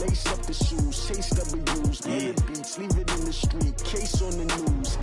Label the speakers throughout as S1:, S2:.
S1: lace up the shoes, chase W's, yeah. The beats, leave it in the street, case on the news.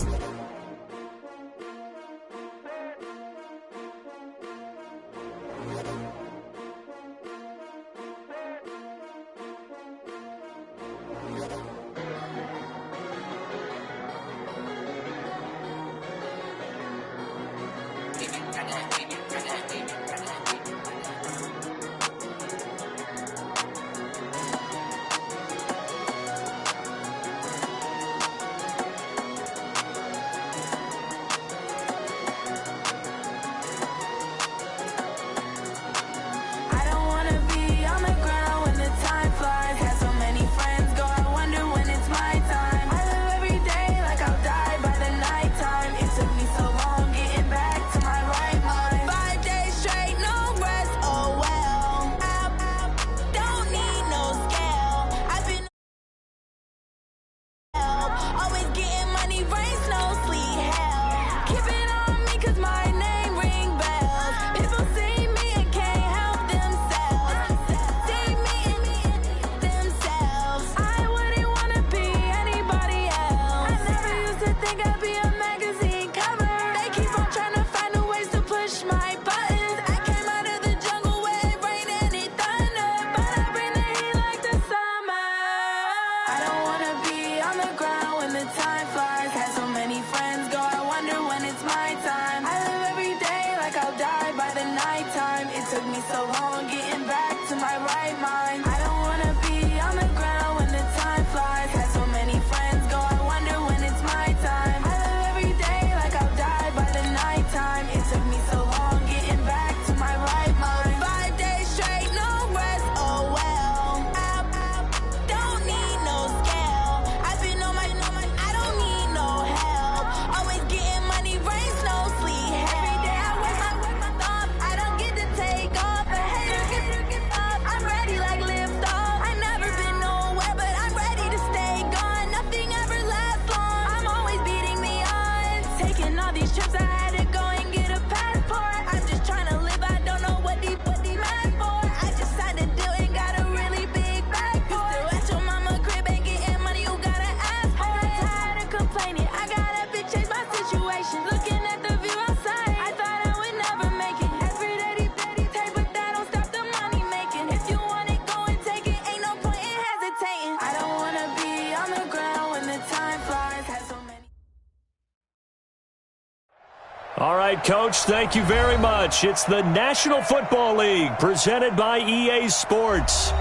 S2: All right, Coach, thank you very much. It's the National Football League presented by EA Sports.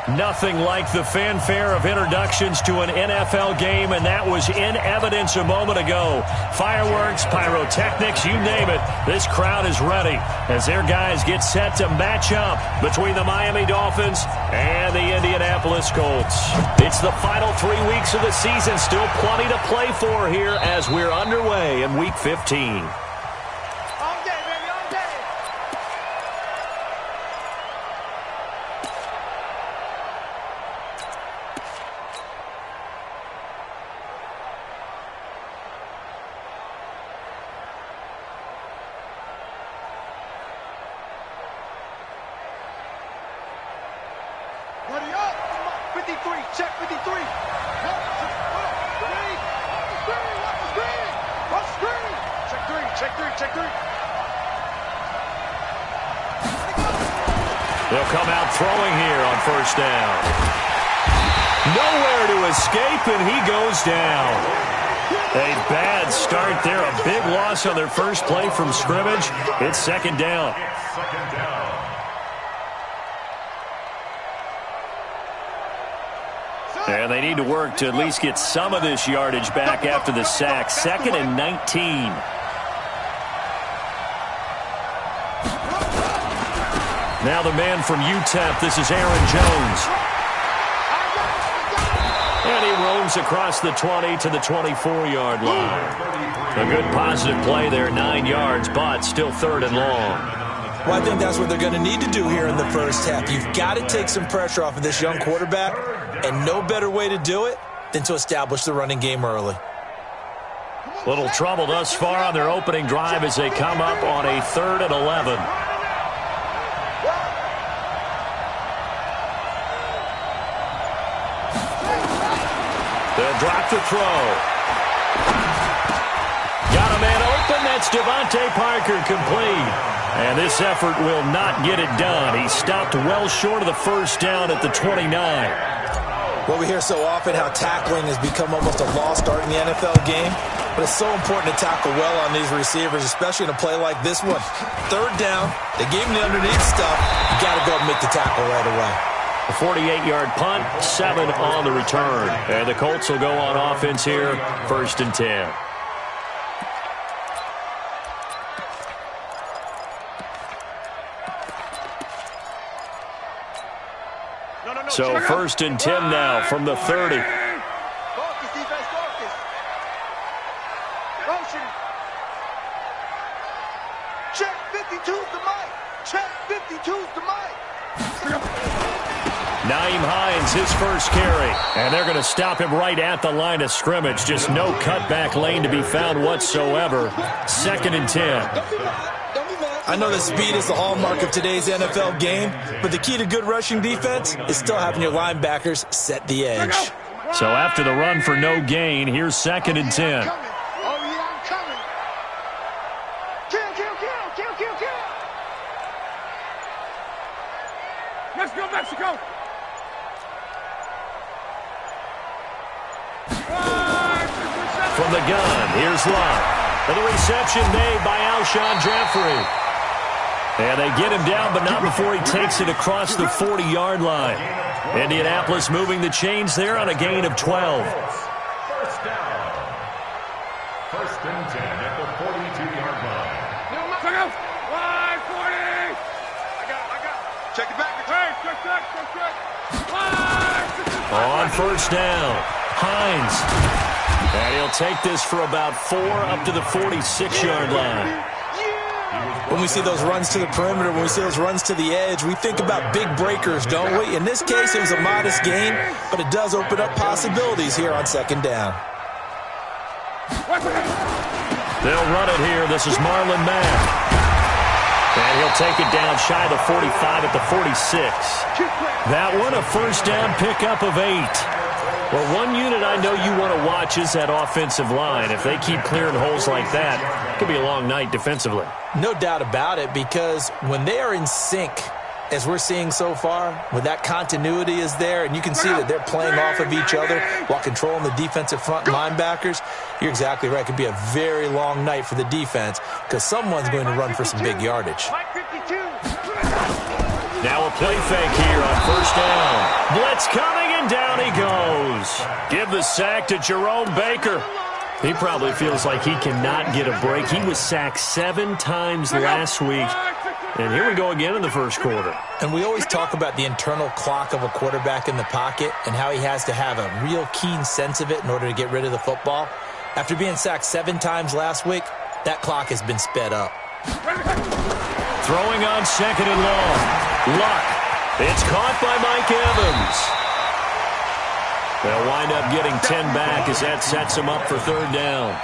S2: Nothing like the fanfare of introductions to an NFL game, and that was in evidence a moment ago. Fireworks, pyrotechnics, you name it. This crowd is ready as their guys get set to match up between the Miami Dolphins and the Indianapolis Colts. It's the final 3 weeks of the season. Still plenty to play for here as we're underway in Week 15. They'll come out throwing here on first down. Nowhere to escape, and he goes down. A bad start there. A big loss on their first play from scrimmage. It's second down. And they need to work to at least get some of this yardage back after the sack. 2nd and 19. Now the man from UTEP, this is Aaron Jones. And he roams across the 20 to the 24-yard line. A good positive play there, 9 yards, but still 3rd and long.
S3: Well, I think that's what they're going to need to do here in the first half. You've got to take some pressure off of this young quarterback, and no better way to do it than to establish the running game early.
S2: Little trouble thus far on their opening drive as they come up on a 3rd and 11. They'll drop the throw. Got a man open. That's Devontae Parker, complete. And this effort will not get it done. He stopped well short of the first down at the 29.
S3: Well, we hear so often how tackling has become almost a lost art in the NFL game. But it's so important to tackle well on these receivers, especially in a play like this one. Third down, they gave him the underneath stuff. You got to go and make the tackle right away.
S2: A 48-yard punt, 7 on the return. And the Colts will go on offense here, 1st and 10. So 1st and 10 now from the 30.
S4: Focus, defense, focus. Motion. Check 52's the mic. Check 52's the mic.
S2: Nyheim Hines, his first carry. And they're going to stop him right at the line of scrimmage. Just no cutback lane to be found whatsoever. 2nd and 10.
S3: I know that speed is the hallmark of today's NFL game, but the key to good rushing defense is still having your linebackers set the edge.
S2: So after the run for no gain, here's 2nd and 10.
S4: Oh, yeah, I'm coming. Kill, kill, kill, kill, kill, kill. Mexico, Mexico.
S2: From the gun, here's Love. And the reception made by Alshon Jeffrey. And they get him down, but not before he takes it across the 40-yard line. Indianapolis moving the chains there on a gain of 12.
S5: First down. 1st and 10 at the 42-yard line.
S4: Check out. 40. I got. Check it back. Hey, check.
S2: On 1st down, Hines. And he'll take this for about 4 up to the 46-yard line.
S3: When we see those runs to the perimeter, when we see those runs to the edge, we think about big breakers, don't we? In this case, it was a modest gain, but it does open up possibilities here on 2nd down.
S2: They'll run it here. This is Marlon Mack. And he'll take it down shy of the 45 at the 46. That one, a 1st down pickup of 8. Well, one unit I know you want to watch is that offensive line. If they keep clearing holes like that, it could be a long night defensively.
S3: No doubt about it, because when they are in sync, as we're seeing so far, when that continuity is there, and you can see that they're playing off of each other while controlling the defensive front linebackers, you're exactly right. It could be a very long night for the defense because someone's going to run for some big yardage.
S2: Now a play fake here on 1st down. Blitz coming, and down he goes. Give the sack to Jerome Baker. He probably feels like he cannot get a break. He was sacked 7 times last week. And here we go again in the 1st quarter.
S3: And we always talk about the internal clock of a quarterback in the pocket and how he has to have a real keen sense of it in order to get rid of the football. After being sacked 7 times last week, that clock has been sped up.
S2: Throwing on 2nd and long. Luck. It's caught by Mike Evans. They'll wind up getting 10 back as that sets them up for 3rd down.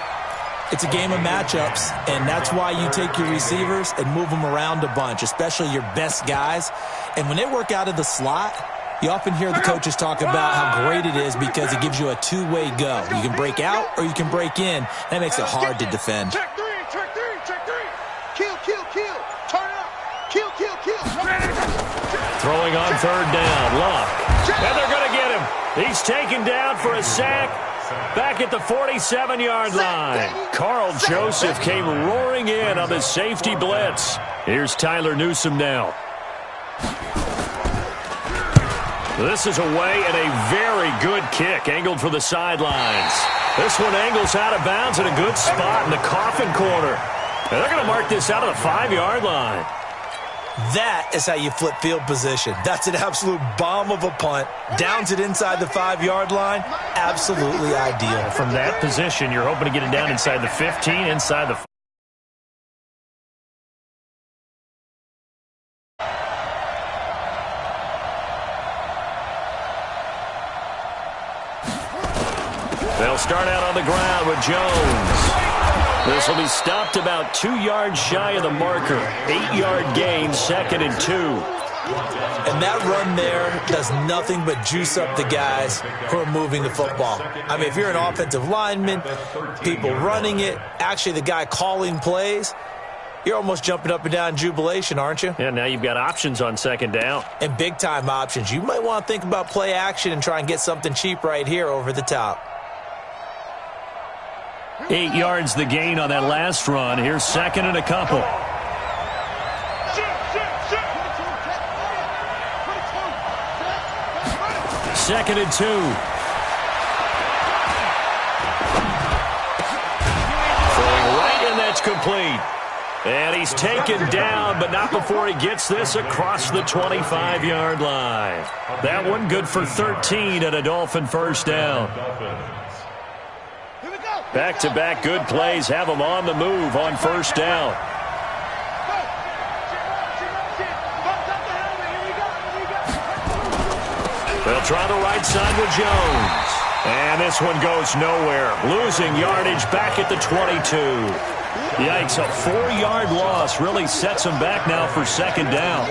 S3: It's a game of matchups, and that's why you take your receivers and move them around a bunch, especially your best guys. And when they work out of the slot, you often hear the coaches talk about how great it is because it gives you a two-way go. You can break out or you can break in. That makes it hard to defend.
S4: Check 3, check 3, check 3. Kill, kill, kill. Turn it up. Kill, kill, kill.
S2: Throwing on 3rd down. Luck. And they're going to get him. He's taken down for a sack back at the 47-yard line. Carl Joseph came roaring in on the safety blitz. Here's Tyler Newsome now. This is away and a very good kick angled for the sidelines. This one angles out of bounds at a good spot in the coffin corner. And they're going to mark this out of the 5-yard line.
S3: That is how you flip field position. That's an absolute bomb of a punt. Downs it inside the 5-yard line. Absolutely ideal.
S2: From that position, you're hoping to get it down inside the 15, inside the... They'll start out on the ground with Jones. This will be stopped about 2 yards shy of the marker. 8-yard gain, 2nd and 2.
S3: And that run there does nothing but juice up the guys who are moving the football. I mean, if you're an offensive lineman, people running it, actually the guy calling plays, you're almost jumping up and down in jubilation, aren't you?
S2: Yeah, now you've got options on second down.
S3: And big-time options. You might want to think about play action and try and get something cheap right here over the top.
S2: 8 yards the gain on that last run. Here's second and a couple. Second and 2. Throwing right, and that's complete. And he's taken down, but not before he gets this across the 25-yard line. That one good for 13 and a Dolphin first down. Back-to-back good plays have them on the move on first down. They'll try the right side with Jones. And this one goes nowhere. Losing yardage back at the 22. Yikes, a 4-yard loss really sets them back now for second down.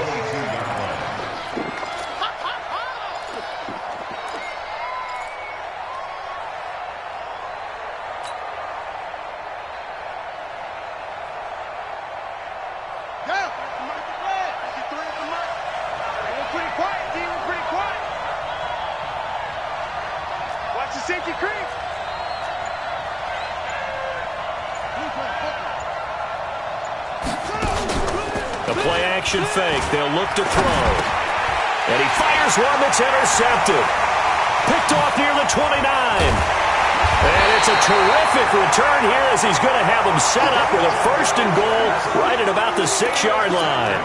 S2: Fake. They'll look to throw. And he fires one that's intercepted. Picked off near the 29. And it's a terrific return here as he's going to have them set up with a first and goal right at about the 6-yard line.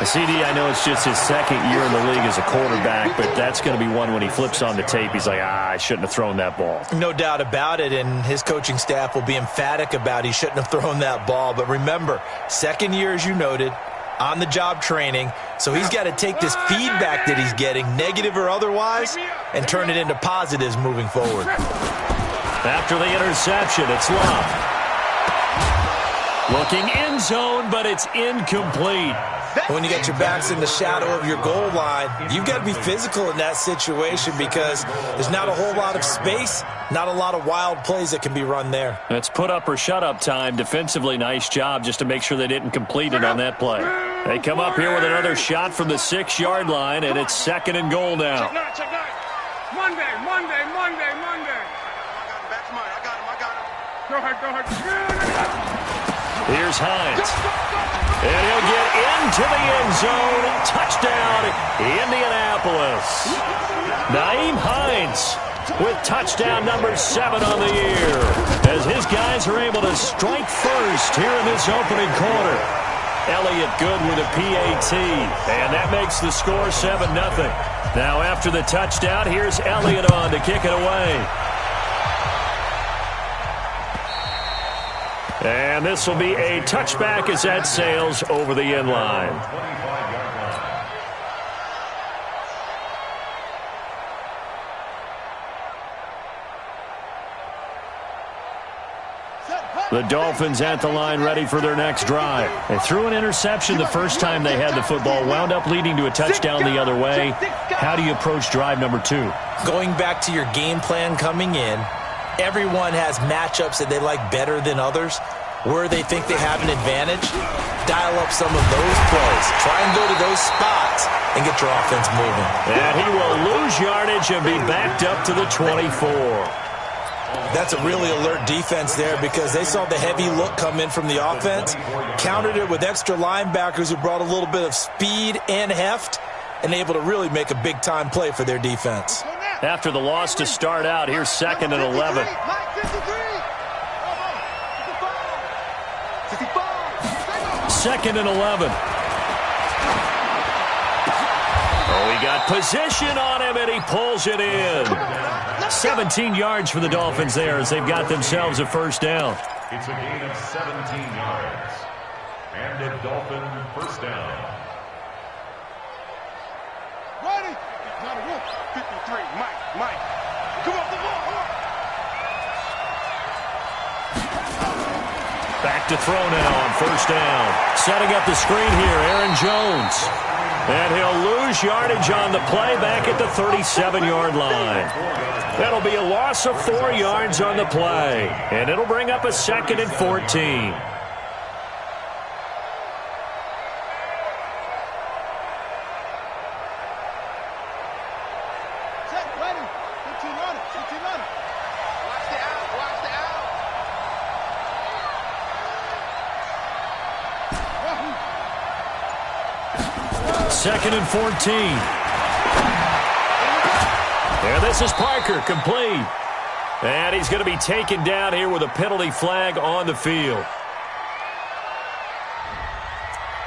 S2: CD, I know it's just his second year in the league as a quarterback, but that's going to be one when he flips on the tape. He's like, I shouldn't have thrown that ball.
S3: No doubt about it, and his coaching staff will be emphatic about he shouldn't have thrown that ball. But remember, second year, as you noted, on-the-job training, so he's got to take this feedback that he's getting, negative or otherwise, and turn it into positives moving forward.
S2: After the interception, it's Love. Looking end zone, but it's incomplete.
S3: When you get your backs in the shadow of your goal line, you've got to be physical in that situation because there's not a whole lot of space, not a lot of wild plays that can be run there.
S2: It's put up or shut up time. Defensively, nice job just to make sure they didn't complete it on that play. They come up here with another shot from the 6-yard line, and it's second and goal now.
S4: Check nine. Monday. Go ahead.
S2: Here's Hines. And he'll get into the end zone. Touchdown, Indianapolis. Nyheim Hines with touchdown number 7 on the year as his guys are able to strike first here in this opening quarter. Elliott good with a PAT, and that makes the score 7-0. Now after the touchdown, here's Elliott on to kick it away. And this will be a touchback as that sails over the end line. The Dolphins at the line ready for their next drive. They threw an interception the first time they had the football, wound up leading to a touchdown the other way. How do you approach drive number 2?
S3: Going back to your game plan coming in, everyone has matchups that they like better than others. Where they think they have an advantage, dial up some of those plays. Try and go to those spots and get your offense moving.
S2: And he will lose yardage and be backed up to the 24.
S3: That's a really alert defense there because they saw the heavy look come in from the offense, countered it with extra linebackers who brought a little bit of speed and heft, and able to really make a big-time play for their defense.
S2: After the loss to start out, here's second and 11. Second and 11. Oh, he got position on him, and he pulls it in. 17 yards for the Dolphins there as they've got themselves a first down.
S5: It's a gain of 17 yards. And a Dolphin first down.
S4: Ready? 53. Mike. Come on, the ball.
S2: Back to throw now on first down. Setting up the screen here, Aaron Jones. And he'll lose yardage on the play back at the 37-yard line. That'll be a loss of 4 yards on the play. And it'll bring up a 2nd and 14. Second and 14. And this is Parker, complete. And he's going to be taken down here with a penalty flag on the field.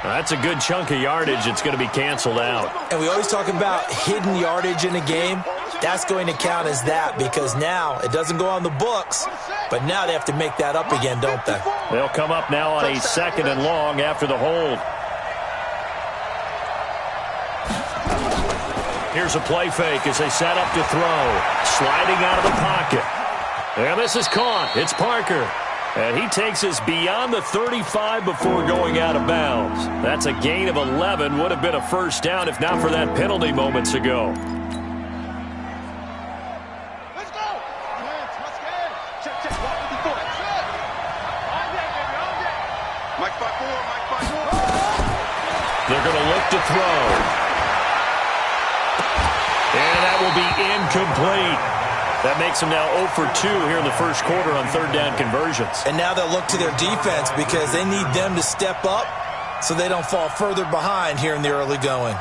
S2: That's a good chunk of yardage. It's going to be canceled out.
S3: And we always talk about hidden yardage in a game. That's going to count as that because now it doesn't go on the books, but now they have to make that up again, don't they?
S2: They'll come up now on a 2nd and long after the hold. Here's a play fake as they set up to throw. Sliding out of the pocket. And this is caught. It's Parker. And he takes us beyond the 35 before going out of bounds. That's a gain of 11. Would have been a first down if not for that penalty moments ago.
S4: Let's go. Let's get. Check. Walk with the foot. On deck, baby. On deck. Mike 5-4.
S2: They're going to look to throw. And that will be incomplete. That makes them now 0 for 2 here in the first quarter on 3rd down conversions.
S3: And now they'll look to their defense because they need them to step up so they don't fall further behind here in the early going.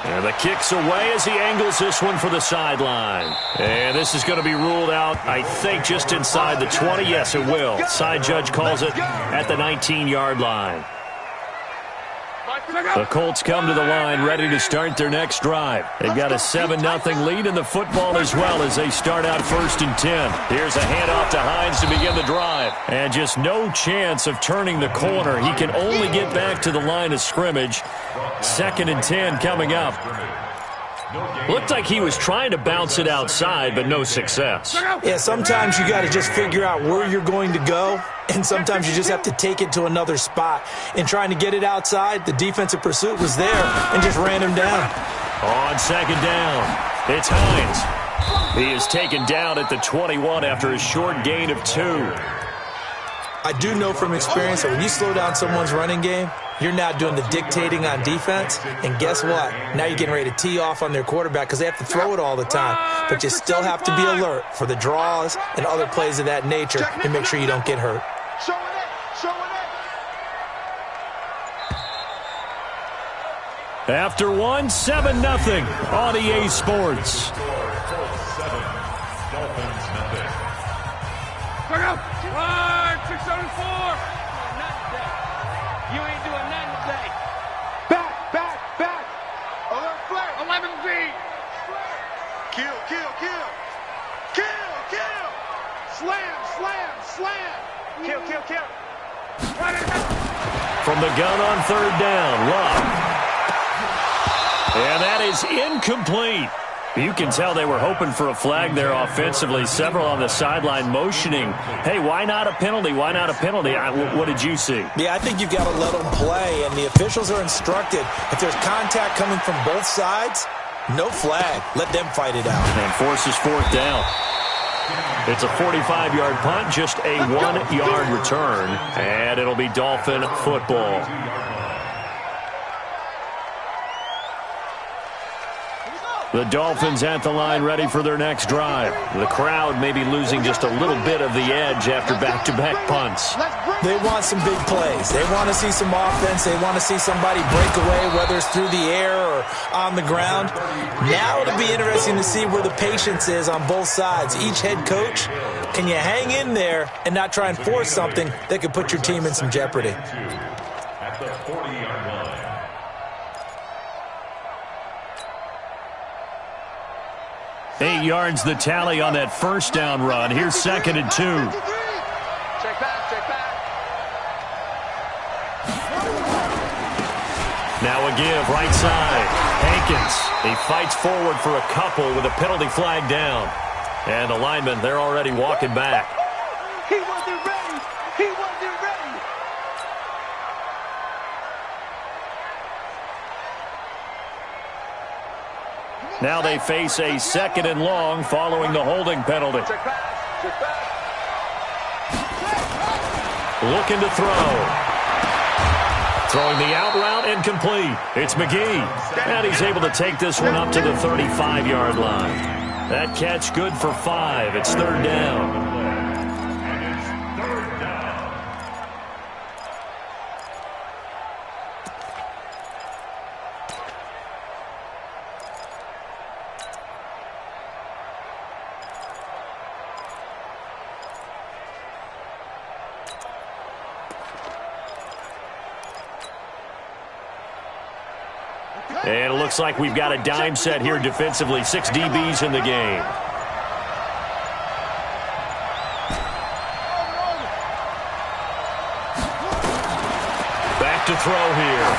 S2: And the kick's away as he angles this one for the sideline. And this is going to be ruled out, I think, just inside the 20. Yes, it will. Side judge calls it at the 19-yard line. The Colts come to the line ready to start their next drive. They've got a 7-0 lead in the football as well as they start out 1st and 10. Here's a handoff to Hines to begin the drive. And just no chance of turning the corner. He can only get back to the line of scrimmage. 2nd and 10 coming up. Looked like he was trying to bounce it outside, but no success.
S3: Yeah, sometimes you got to just figure out where you're going to go, and sometimes you just have to take it to another spot. In trying to get it outside, the defensive pursuit was there and just ran him down.
S2: On 2nd down, it's Hines. He is taken down at the 21 after a short gain of 2.
S3: I do know from experience that when you slow down someone's running game, you're now doing the dictating on defense, and guess what? Now you're getting ready to tee off on their quarterback because they have to throw it all the time. But you still have to be alert for the draws and other plays of that nature to make sure you don't get hurt.
S2: After 1, 7-0 on EA Sports.
S4: Look out! 674! You ain't doing nothing today. Back. Alert flag. 11Z. Kill. Slam. Kill.
S2: From the gun on 3rd down, Love. And that is incomplete. You can tell they were hoping for a flag there offensively. Several on the sideline motioning, hey, why not a penalty? Why not a penalty? What did you see?
S3: Yeah, I think you've got to let them play, and the officials are instructed. If there's contact coming from both sides, no flag. Let them fight it out.
S2: And forces 4th down. It's a 45-yard punt, just a 1-yard return, and it'll be Dolphin football. The Dolphins at the line ready for their next drive. The crowd may be losing just a little bit of the edge after back-to-back punts.
S3: They want some big plays. They want to see some offense. They want to see somebody break away, whether it's through the air or on the ground. Now it'll be interesting to see where the patience is on both sides. Each head coach, can you hang in there and not try and force something that could put your team in some jeopardy?
S5: At the 40-yard line.
S2: 8 yards the tally on that 1st down run. Here's 2nd and 2.
S4: Check back.
S2: Now a give, right side. Hankins, he fights forward for a couple with a penalty flag down. And the linemen, they're already walking back.
S4: He wasn't ready.
S2: Now they face a 2nd and long following the holding penalty.
S4: Check pass. Check pass.
S2: Looking to throw. Throwing the out route incomplete. It's McGee. And he's able to take this one up to the 35-yard line. That catch good for 5. It's 3rd down. And it looks like we've got a dime set here defensively. 6 DBs in the game. Back to throw here.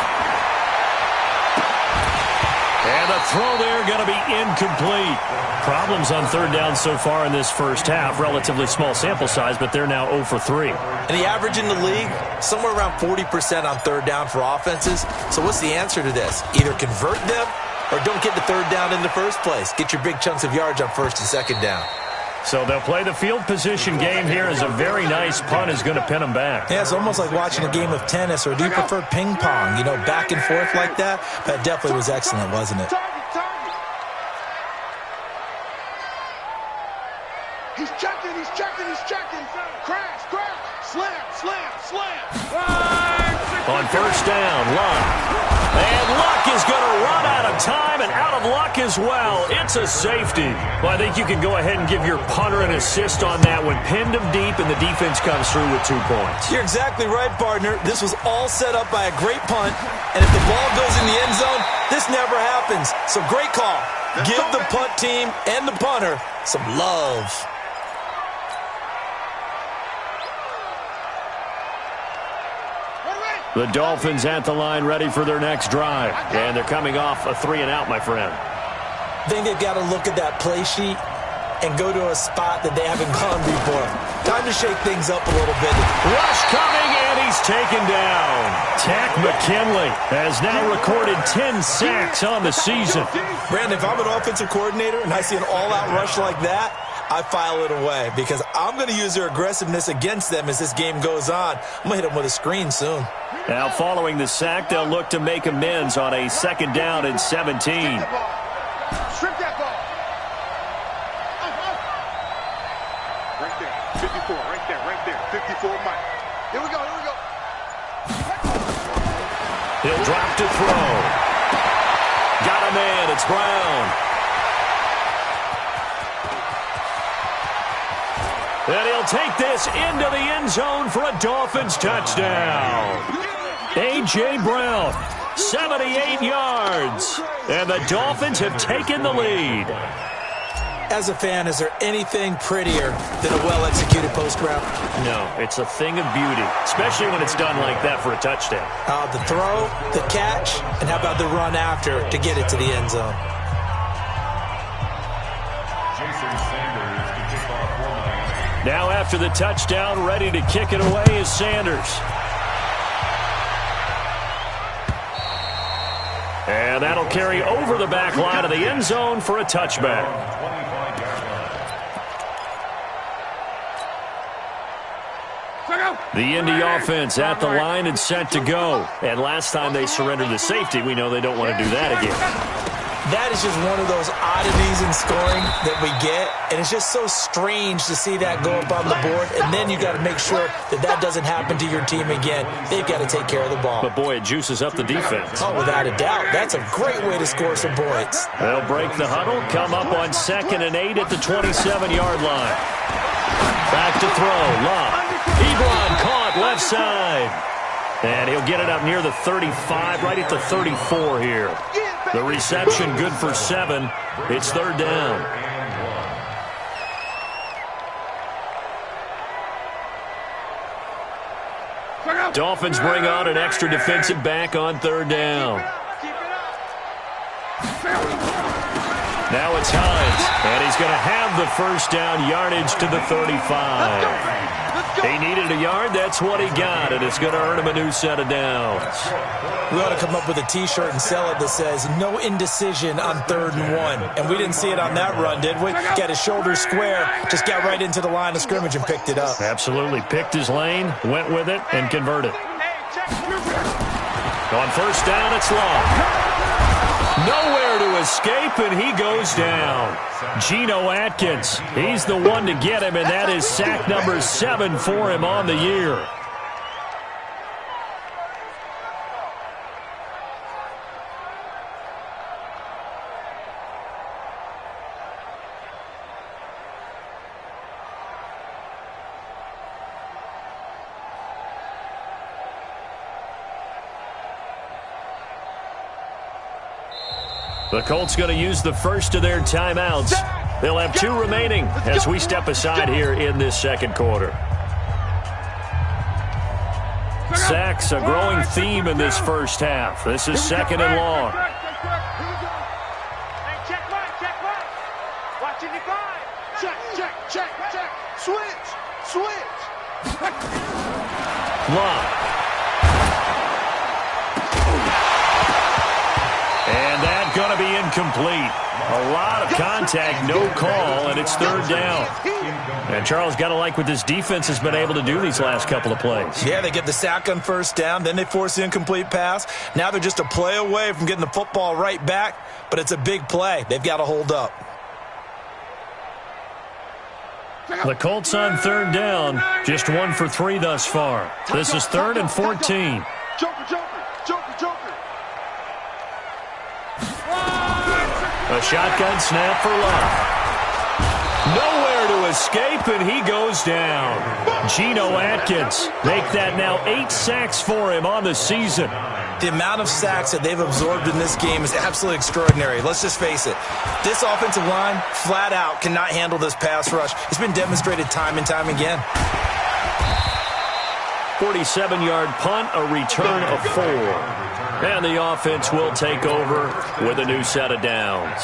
S2: And the throw there going to be incomplete. Problems on 3rd down so far in this first half. Relatively small sample size, but they're now 0 for 3.
S3: And the average in the league, somewhere around 40% on 3rd down for offenses. So what's the answer to this? Either convert them or don't get the 3rd down in the first place. Get your big chunks of yards on 1st and 2nd down.
S2: So they'll play the field position game here as a very nice punt is going to pin them back.
S3: Yeah, it's almost like watching a game of tennis, or do you prefer ping pong? You know, back and forth like that? That definitely was excellent, wasn't it?
S4: He's checking. Crash. Slam.
S2: On 1st down, Luck. And Luck is going to run out of time and out of luck as well. It's a safety. Well, I think you can go ahead and give your punter an assist on that one. Pinned him deep, and the defense comes through with 2 points.
S3: You're exactly right, partner. This was all set up by a great punt, and if the ball goes in the end zone, this never happens. So great call. Give the punt team and the punter some love.
S2: The Dolphins at the line ready for their next drive. And they're coming off a 3-and-out, my friend.
S3: I think they've got to look at that play sheet and go to a spot that they haven't gone before. Time to shake things up a little bit.
S2: Rush coming, and he's taken down. Tack McKinley has now recorded 10 sacks on the season.
S3: Brandon, if I'm an offensive coordinator and I see an all-out rush like that, I file it away because I'm going to use their aggressiveness against them as this game goes on. I'm going to hit them with a screen soon.
S2: Now following the sack, they'll look to make amends on a 2nd down and 17.
S4: Strip that ball. Right there. 54. Right there. 54, Mike. Here we go.
S2: He'll drop to throw. Got a man. It's Brown. And he'll take this into the end zone for a Dolphins touchdown. A.J. Brown, 78 yards. And the Dolphins have taken the lead.
S3: As a fan, is there anything prettier than a well-executed post route?
S2: No, it's a thing of beauty, especially when it's done like that for a touchdown.
S3: The throw, the catch, and how about the run after to get it to the end zone?
S2: Now after the touchdown, ready to kick it away is Sanders. And that'll carry over the back line of the end zone for a touchback. The Indy offense at the line and set to go. And last time they surrendered the safety, we know they don't want to do that again.
S3: That is just one of those oddities in scoring that we get, and it's just so strange to see that go up on the board, and then you got to make sure that that doesn't happen to your team again. They've got to take care of the ball.
S2: But, boy, it juices up the defense.
S3: Oh, without a doubt. That's a great way to score some points.
S2: They'll break the huddle, come up on 2nd and 8 at the 27-yard line. Back to throw, Love. Ebron caught left side. And he'll get it up near the 35, right at the 34 here. The reception good for 7. It's 3rd down. Dolphins bring on an extra defensive back on 3rd down. Now it's Hines, and he's going to have the 1st down, yardage to the 35. He needed a yard. That's what he got, and it's going to earn him a new set of downs.
S3: We ought to come up with a T-shirt and sell it that says, no indecision on 3rd and 1. And we didn't see it on that run, did we? Got his shoulders square, just got right into the line of scrimmage and picked it up.
S2: Absolutely. Picked his lane, went with it, and converted. On 1st down, it's long. Nowhere to escape, and he goes down. Geno Atkins, he's the one to get him, and that is sack number 7 for him on the year. The Colts going to use the first of their timeouts. They'll have 2 remaining as we step aside here in this second quarter. Sacks, a growing theme in this first half. This is 2nd and long.
S4: Check right. Watching the guy. Check. Switch.
S2: Long. And that's going to be incomplete. A lot of contact, no call, and it's 3rd down. And Charles, got to like what this defense has been able to do these last couple of plays.
S3: Yeah, they get the sack on 1st down, then they force the incomplete pass. Now they're just a play away from getting the football right back, but it's a big play. They've got to hold up.
S2: The Colts on 3rd down, just 1 for 3 thus far. This is 3rd and 14.
S4: Joker.
S2: A shotgun snap for Love. Nowhere to escape, and he goes down. Geno Atkins, make that now 8 sacks for him on the season.
S3: The amount of sacks that they've absorbed in this game is absolutely extraordinary. Let's just face it. This offensive line, flat out, cannot handle this pass rush. It's been demonstrated time and time again.
S2: 47-yard punt, a return of 4. And the offense will take over with a new set of downs.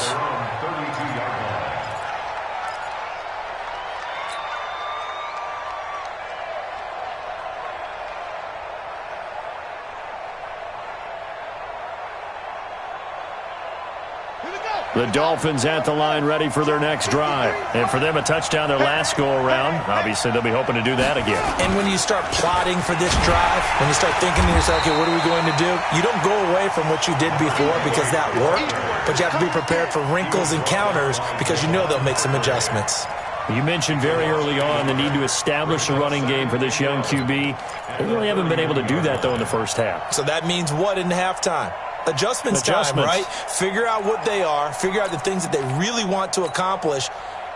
S2: The Dolphins at the line ready for their next drive. And for them, a touchdown their last go-around. Obviously, they'll be hoping to do that again.
S3: And when you start plotting for this drive, when you start thinking to yourself, okay, what are we going to do? You don't go away from what you did before because that worked, but you have to be prepared for wrinkles and counters because you know they'll make some adjustments.
S2: You mentioned very early on the need to establish a running game for this young QB. They really haven't been able to do that, though, in the first half.
S3: So that means what in halftime? Adjustments time, right? Figure out what they are, figure out the things that they really want to accomplish,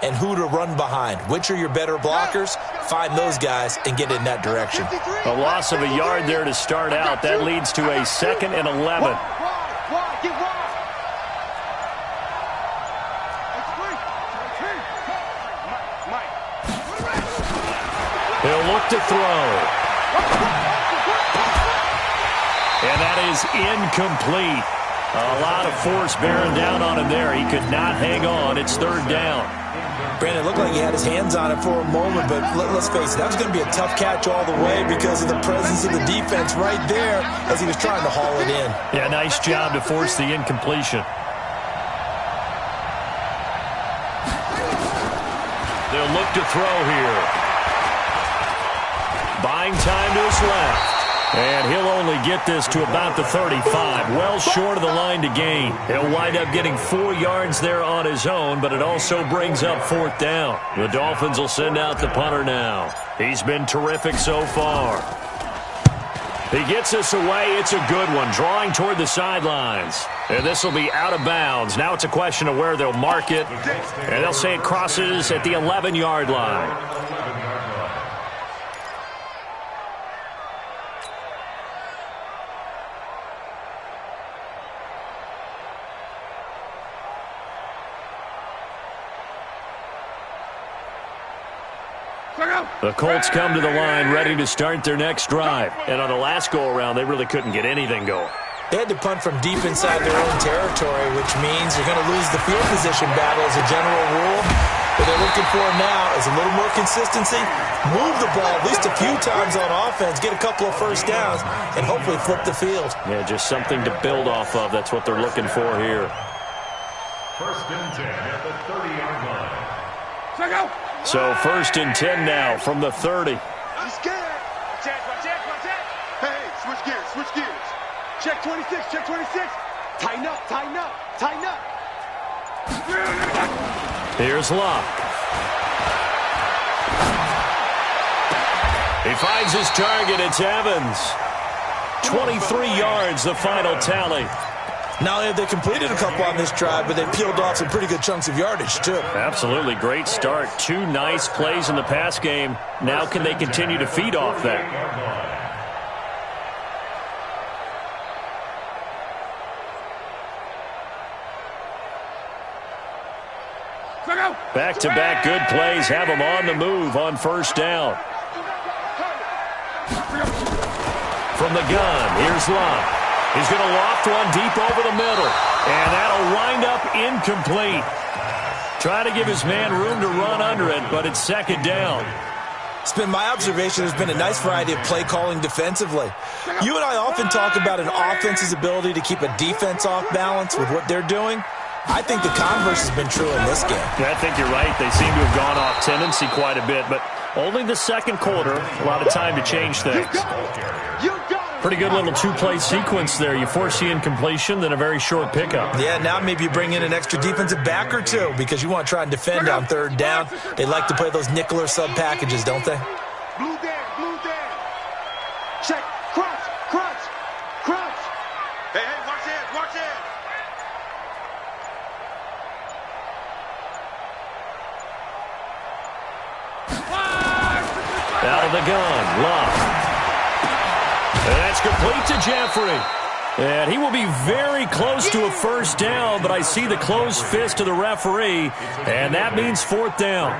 S3: and who to run behind. Which are your better blockers? Find those guys and get in that direction.
S2: A loss of a yard there to start out. That leads to a 2nd and 11. He'll look to throw. And that is incomplete. A lot of force bearing down on him there. He could not hang on. It's 3rd down.
S3: Brandon, it looked like he had his hands on it for a moment, but let's face it, that was going to be a tough catch all the way because of the presence of the defense right there as he was trying to haul it in.
S2: Yeah, nice job to force the incompletion. They'll look to throw here. Buying time to his left. And he'll only get this to about the 35, well short of the line to gain. He'll wind up getting 4 yards there on his own, but it also brings up 4th down. The Dolphins will send out the punter now. He's been terrific so far. He gets this away. It's a good one, drawing toward the sidelines. And this will be out of bounds. Now it's a question of where they'll mark it. And they'll say it crosses at the 11-yard line. The Colts come to the line ready to start their next drive. And on the last go-around, they really couldn't get anything going.
S3: They had to punt from deep inside their own territory, which means you're going to lose the field position battle as a general rule. What they're looking for now is a little more consistency, move the ball at least a few times on offense, get a couple of first downs, and hopefully flip the field.
S2: Yeah, just something to build off of. That's what they're looking for here.
S5: First and 10 at the 30-yard line.
S2: So 1st and 10 now from the 30.
S4: I'm scared. Hey, switch gears. Check 26. Tighten up.
S2: Here's Locke. He finds his target. It's Evans. 23 yards, the final tally.
S3: Not only have they completed a couple on this drive, but they peeled off some pretty good chunks of yardage, too.
S2: Absolutely. Great start. 2 nice plays in the pass game. Now can they continue to feed off that? Back-to-back good plays have them on the move on 1st down. From the gun, here's Locke. He's going to loft one deep over the middle, and that'll wind up incomplete. Try to give his man room to run under it, but it's 2nd down.
S3: It's been my observation there's been a nice variety of play calling defensively. You and I often talk about an offense's ability to keep a defense off balance with what they're doing. I think the converse has been true in this game.
S2: Yeah, I think you're right. They seem to have gone off tendency quite a bit, but only the 2nd quarter. A lot of time to change things. Pretty good little 2-play sequence there. You force the incompletion, then a very short pickup.
S3: Yeah, now maybe you bring in an extra defensive back or two because you want to try and defend on 3rd down. They like to play those nickel or sub packages, don't they?
S4: Blue there. Check. Crunch. Hey, watch it.
S2: Out of the gun, Locke. And that's complete to Jeffrey. And he will be very close to a 1st down, but I see the closed fist of the referee, and that means 4th down.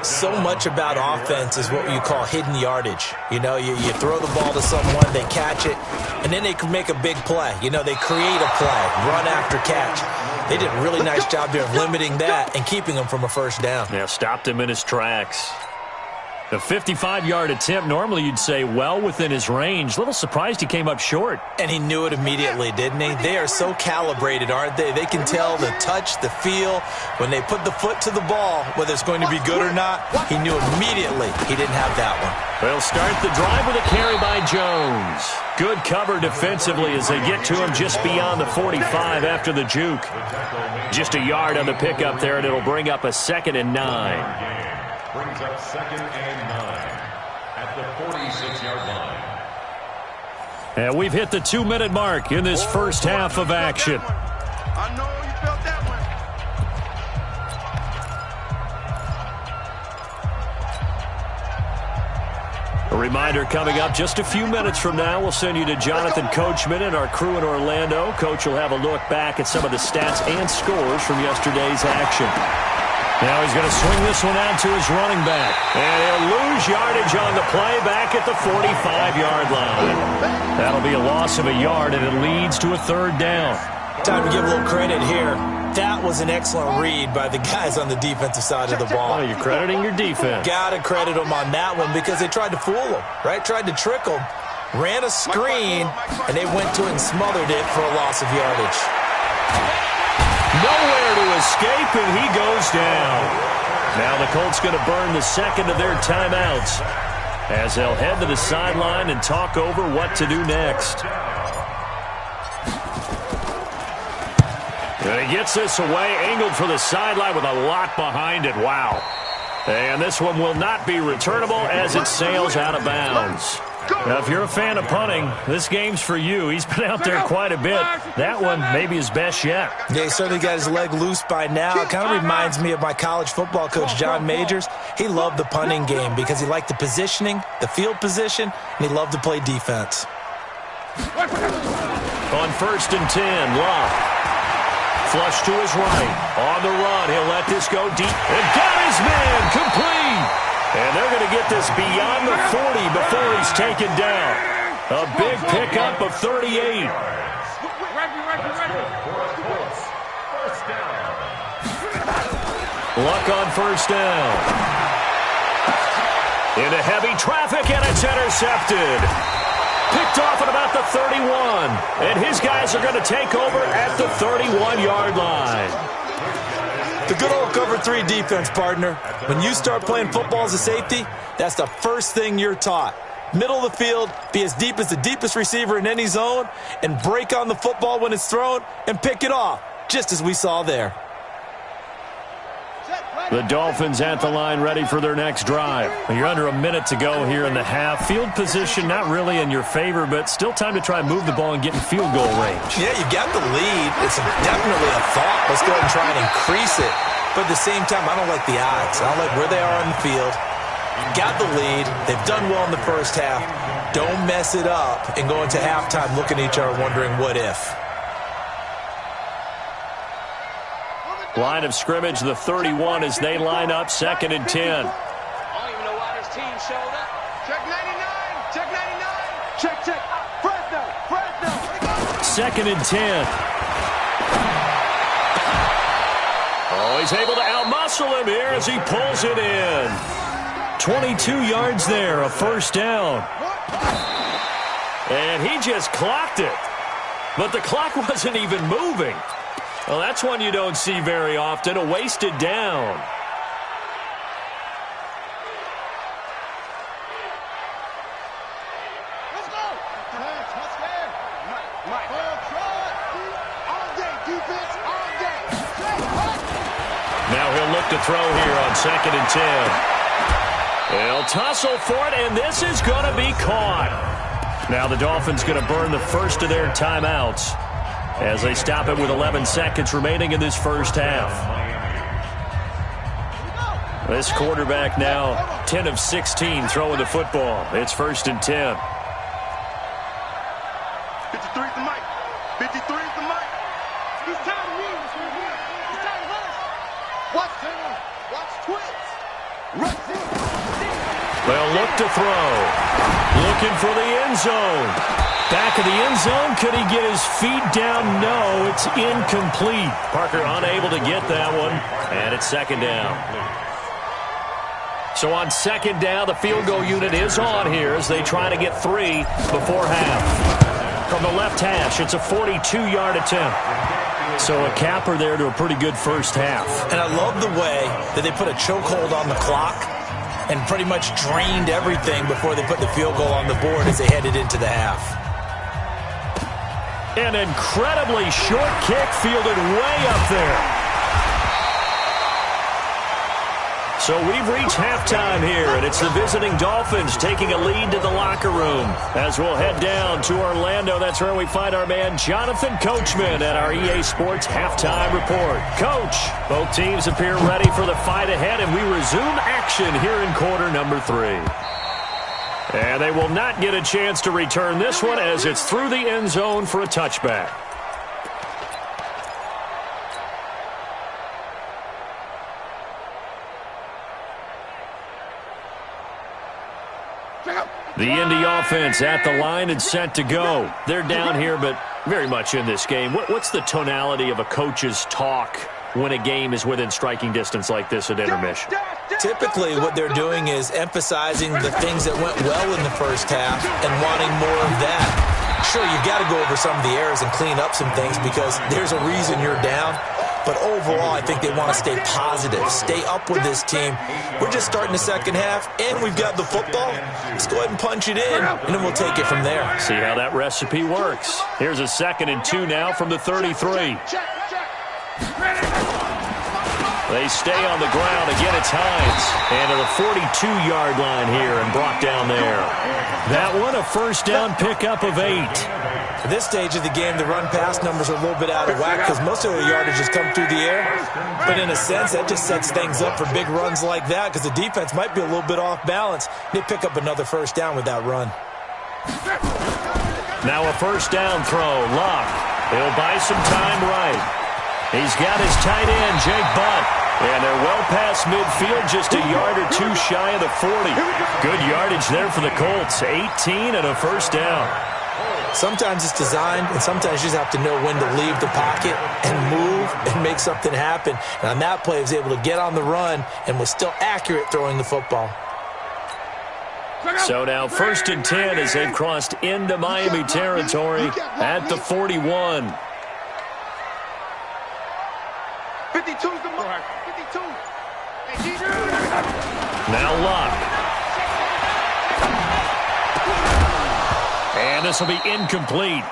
S3: So much about offense is what you call hidden yardage. You know, you throw the ball to someone, they catch it, and then they can make a big play. You know, they create a play, run after catch. They did a really nice job there of limiting that and keeping him from a 1st down.
S2: Yeah, stopped him in his tracks. The 55-yard attempt, normally you'd say well within his range. A little surprised he came up short.
S3: And he knew it immediately, didn't he? They are so calibrated, aren't they? They can tell the touch, the feel. When they put the foot to the ball, whether it's going to be good or not, he knew immediately he didn't have that one.
S2: They'll start the drive with a carry by Jones. Good cover defensively as they get to him just beyond the 45 after the juke. Just a yard on the pickup there, and it'll bring up a 2nd and 9.
S5: Brings up 2nd and 9 at the 46-yard line.
S2: And we've hit the 2-minute mark in this first half of action.
S4: I know you felt that one.
S2: A reminder coming up just a few minutes from now, we'll send you to Jonathan Coachman and our crew in Orlando. Coach will have a look back at some of the stats and scores from yesterday's action. Now he's going to swing this one out to his running back. And he'll lose yardage on the play back at the 45-yard line. That'll be a loss of a yard, and it leads to a 3rd down.
S3: Time to give a little credit here. That was an excellent read by the guys on the defensive side of the ball.
S2: Oh, you're crediting your defense.
S3: Got to credit them on that one because they tried to fool him, right? Tried to trick him. Ran a screen, and they went to it and smothered it for a loss of yardage.
S2: Nowhere to escape, and he goes down. Now the Colts going to burn the 2nd of their timeouts as they'll head to the sideline and talk over what to do next. And he gets this away, angled for the sideline with a lot behind it. Wow. And this one will not be returnable as it sails out of bounds. Now, if you're a fan of punting, this game's for you. He's been out there quite a bit. That one may be his best yet.
S3: Yeah, he certainly got his leg loose by now. It kind of reminds me of my college football coach, John Majors. He loved the punting game because he liked the positioning, the field position, and he loved to play defense.
S2: On 1st and 10, Locke. Flush to his right. On the run, he'll let this go deep. And got his man complete. And they're going to get this beyond the 40 before he's taken down. A big pickup of 38. Luck on first down. Into heavy traffic, and it's intercepted. Picked off at about the 31. And his guys are going to take over at the 31-yard line.
S3: The good old cover 3 defense, partner. When you start playing football as a safety, that's the first thing you're taught. Middle of the field, be as deep as the deepest receiver in any zone, and break on the football when it's thrown and pick it off, just as we saw there.
S2: The Dolphins at the line ready for their next drive. You're under a minute to go here in the half. Field position not really in your favor, but still time to try and move the ball and get in field goal range.
S3: Yeah, you got the lead. It's definitely a thought. Let's go ahead and try and increase it. But at the same time, I don't like the odds. I don't like where they are on the field. Got the lead. They've done well in the first half. Don't mess it up and go into halftime looking at each other wondering what if.
S2: Line of scrimmage, the 31, as they line up, 2nd and 10.
S4: I don't even know why this team showed up. Check 99. Check 99. Check, check. Fresno. Fresno.
S2: 2nd and 10. Oh, he's able to outmuscle him here as he pulls it in. 22 yards there, a first down. And he just clocked it. But the clock wasn't even moving. Well, that's one you don't see very often, a wasted down.
S4: Let's go. Let's go. Mike. All day, defense, all day.
S2: Now he'll look to throw here on 2nd and 10. They'll tussle for it, and this is going to be caught. Now the Dolphins going to burn the first of their timeouts as they stop it with 11 seconds remaining in this first half. This quarterback now 10 of 16 throwing the football. It's 1st and 10.
S4: 53 is the mic. 53 is the mic. He's tired of winning. He's tired of us. Watch twins.
S2: They'll look to throw. Looking for the end zone. Back of the end zone. Could he get his feet down? No, it's incomplete. Parker unable to get that one. And it's 2nd down. So on 2nd down, the field goal unit is on here as they try to get 3 before half. From the left hash, it's a 42-yard attempt. So a capper there to a pretty good first half.
S3: And I love the way that they put a chokehold on the clock and pretty much drained everything before they put the field goal on the board as they headed into the half.
S2: An incredibly short kick fielded way up there. So we've reached halftime here, and it's the visiting Dolphins taking a lead to the locker room. As we'll head down to Orlando, that's where we find our man Jonathan Coachman at our EA Sports Halftime Report. Coach, both teams appear ready for the fight ahead, and we resume action here in quarter number 3. And they will not get a chance to return this one as it's through the end zone for a touchback. The Indy offense at the line and set to go. They're down here, but very much in this game. What's the tonality of a coach's talk when a game is within striking distance like this at intermission?
S3: Typically, what they're doing is emphasizing the things that went well in the first half and wanting more of that. Sure, you got to go over some of the errors and clean up some things because there's a reason you're down. But overall, I think they want to stay positive, stay up with this team. We're just starting the second half, and we've got the football. Let's go ahead and punch it in, and then we'll take it from there.
S2: See how that recipe works. Here's a 2nd and 2 now from the 33. They stay on the ground. Again, it's Hines. And to the 42-yard line here and brought down there. That one, a first down pickup of 8.
S3: At this stage of the game, the run-pass numbers are a little bit out of whack because most of the yardage has come through the air. But in a sense, that just sets things up for big runs like that because the defense might be a little bit off balance. They pick up another first down with that run.
S2: Now a first down throw. Luck. He'll buy some time right. He's got his tight end, Jake Butt. And they're well past midfield, just a yard or 2 shy of the 40. Good yardage there for the Colts. 18 and a first down.
S3: Sometimes it's designed, and sometimes you just have to know when to leave the pocket and move and make make something happen. And on that play, he was able to get on the run and was still accurate throwing the football.
S2: So now 1st and 10 as they've crossed into Miami territory at the 41.
S4: 52's the mark. 52.
S2: Now Luck. And this will be incomplete.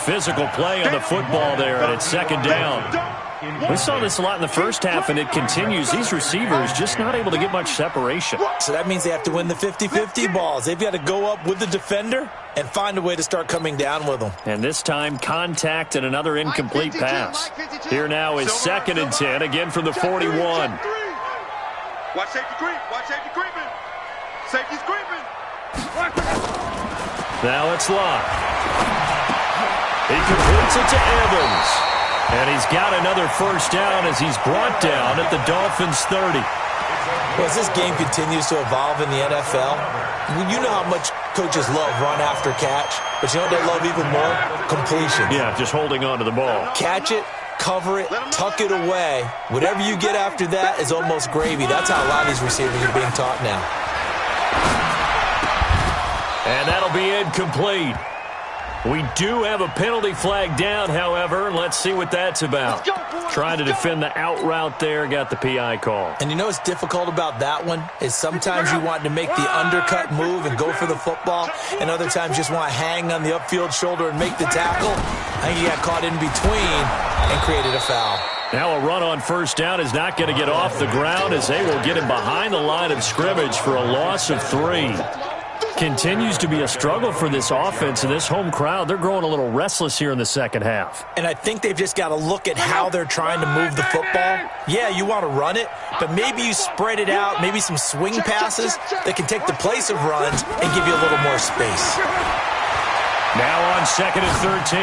S2: Physical play on the football there, and it's 2nd down. We saw this a lot in the first half, and it continues. These receivers just not able to get much separation.
S3: So that means they have to win the 50-50 balls. They've got to go up with the defender and find a way to start coming down with them.
S2: And this time, contact and another incomplete pass. Here now is 2nd and 10, again from the 41.
S4: Watch safety creep. Watch safety creeping. Safety's creeping.
S2: Now it's Luck. He completes it to Evans. And he's got another 1st down as he's brought down at the Dolphins' 30.
S3: Well, as this game continues to evolve in the NFL, you know how much coaches love run after catch, but you know what they love even more? Completion.
S2: Yeah, just holding on to the ball.
S3: Catch it, cover it, tuck it away. Whatever you get after that is almost gravy. That's how a lot of these receivers are being taught now.
S2: And that'll be incomplete. We do have a penalty flag down, however. Let's see what that's about. Trying to defend the out route there, got the PI call.
S3: And you know what's difficult about that one is sometimes you want to make the undercut move and go for the football, and other times just want to hang on the upfield shoulder and make the tackle. I think he got caught in between and created a foul.
S2: Now a run on 1st down is not going to get off the ground as they will get him behind the line of scrimmage for a loss of 3. Continues to be a struggle for this offense, and this home crowd, they're growing a little restless here in the second half.
S3: And I think they've just got to look at how they're trying to move the football. Yeah, you want to run it, but maybe you spread it out, maybe some swing passes that can take the place of runs and give you a little more space.
S2: Now on 2nd and 13,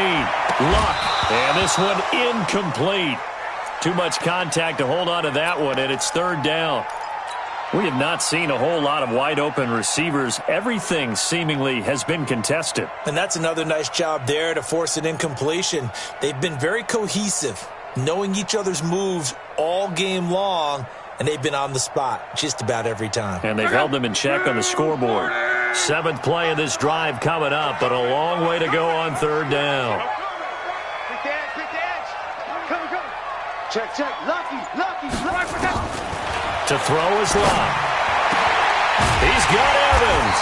S2: Luck, and this one incomplete. Too much contact to hold on to that one, and it's 3rd down. We have not seen a whole lot of wide-open receivers. Everything seemingly has been contested.
S3: And that's another nice job there to force an incompletion. They've been very cohesive, knowing each other's moves all game long, and they've been on the spot just about every time.
S2: And they've held them in check on the scoreboard. 7th play of this drive coming up, but a long way to go on 3rd down.
S4: Quick edge. Come. Check. Lucky.
S2: To throw is Luck. He's got Evans.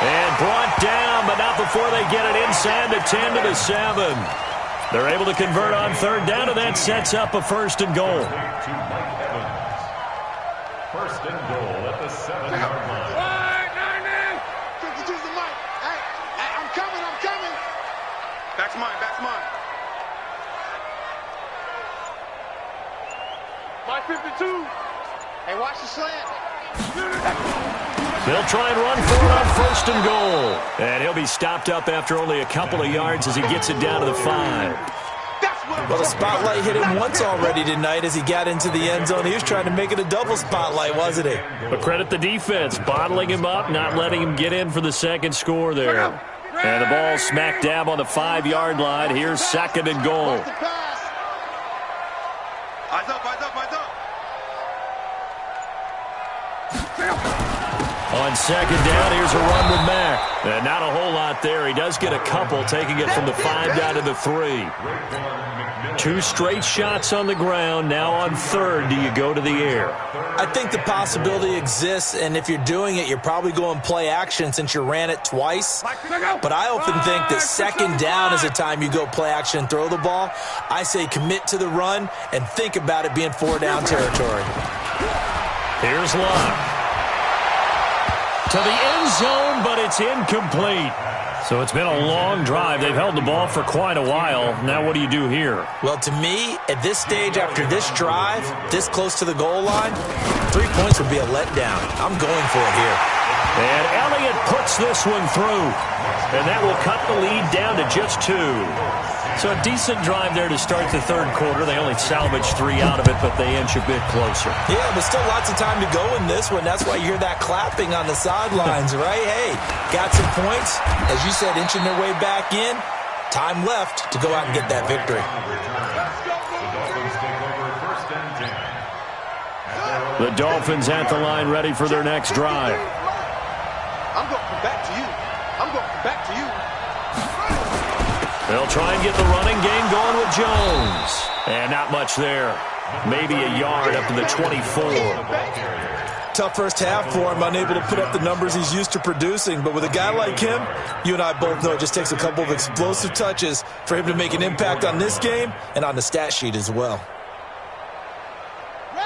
S2: And brought down, but not before they get it inside the 10 to the 7. They're able to convert on 3rd down, and that sets up a 1st and goal.
S5: 1st and goal at the 7-yard line.
S4: 52's the mic. Hey, I'm coming. Back's mine. My 52. Hey, watch the slant.
S2: They'll try and run for it on 1st and goal. And he'll be stopped up after only a couple of yards as he gets it down to the 5.
S3: Well, the spotlight hit him once already tonight as he got into the end zone. He was trying to make it a double spotlight, wasn't he?
S2: But credit the defense, bottling him up, not letting him get in for the 2nd score there. And the ball smack dab on the 5-yard line. Here's 2nd and goal.
S4: Eyes up.
S2: On 2nd down, here's a run with Mack. And not a whole lot there. He does get a couple, taking it from the 5 down to the 3. 2 straight shots on the ground. Now on 3rd, do you go to the air?
S3: I think the possibility exists, and if you're doing it, you're probably going play action since you ran it twice. But I often think that 2nd down is the time you go play action and throw the ball. I say commit to the run and think about it being 4-down territory.
S2: Here's Luck. To the end zone, but it's incomplete. So it's been a long drive. They've held the ball for quite a while. Now what do you do here?
S3: Well, to me, at this stage, after this drive, this close to the goal line, 3 points would be a letdown. I'm going for it here.
S2: And Elliott puts this one through. And that will cut the lead down to just 2. So a decent drive there to start the 3rd quarter. They only salvaged 3 out of it, but they inch a bit closer.
S3: Yeah, but still lots of time to go in this one. That's why you hear that clapping on the sidelines, right? Hey, got some points. As you said, inching their way back in. Time left to go out and get that victory.
S5: The Dolphins take over
S2: The Dolphins at the line ready for their next drive.
S4: I'm going to come back to you. I'm going to come back to you.
S2: They'll try and get the running game going with Jones. And not much there. Maybe a yard up to the 24.
S3: Tough first half for him, unable to put up the numbers he's used to producing. But with a guy like him, you and I both know it just takes a couple of explosive touches for him to make an impact on this game and on the stat sheet as well.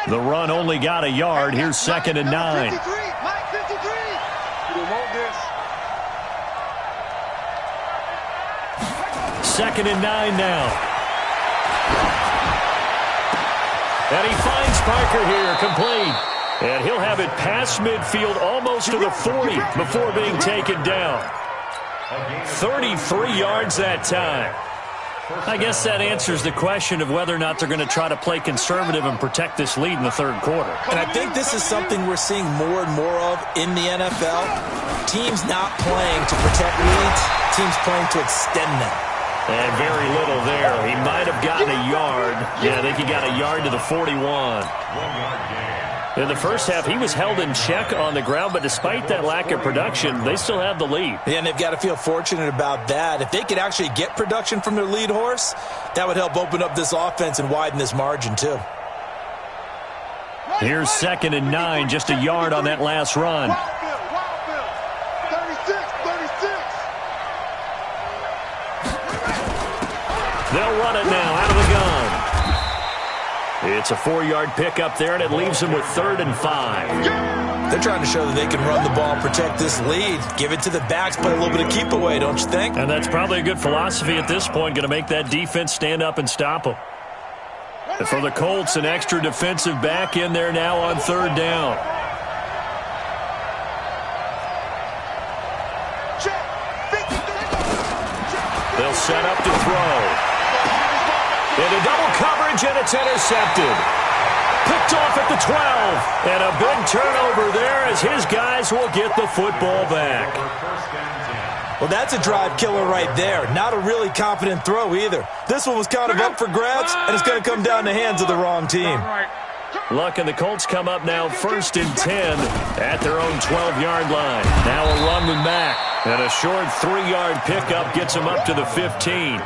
S2: The run only got a yard. Here's 2nd and 9.
S4: Mike 53. You don't want this.
S2: 2nd and 9 now. And he finds Parker here, complete. And he'll have it past midfield almost to the 40 before being taken down. 33 yards that time. I guess that answers the question of whether or not they're going to try to play conservative and protect this lead in the third quarter.
S3: And I think this is something we're seeing more and more of in the NFL. Teams not playing to protect leads, teams playing to extend them.
S2: And very little there. He might have gotten a yard. Yeah, I think he got a yard to the 41. In the first half, he was held in check on the ground, but despite that lack of production, they still have the lead.
S3: Yeah, and they've got to feel fortunate about that. If they could actually get production from their lead horse, that would help open up this offense and widen this margin too.
S2: Here's 2nd and 9, just a yard on that last run.
S4: 36.
S2: They'll run it now out of the gun. It's a 4-yard pickup there, and it leaves them with 3rd and 5.
S3: They're trying to show that they can run the ball and protect this lead. Give it to the backs, play a little bit of keep away, don't you think?
S2: And that's probably a good philosophy at this point, going to make that defense stand up and stop them. And for the Colts, an extra defensive back in there now on 3rd down. They'll set up to throw. Into double coverage, and it's intercepted. Picked off at the 12. And a big turnover there as his guys will get the football back.
S3: Well, that's a drive killer right there. Not a really confident throw either. This one was kind of up for grabs, and it's going to come down the hands of the wrong team.
S2: Luck and the Colts come up now 1st and 10 at their own 12-yard line. Now a run with Mack. And a short 3-yard pickup gets them up to the 15.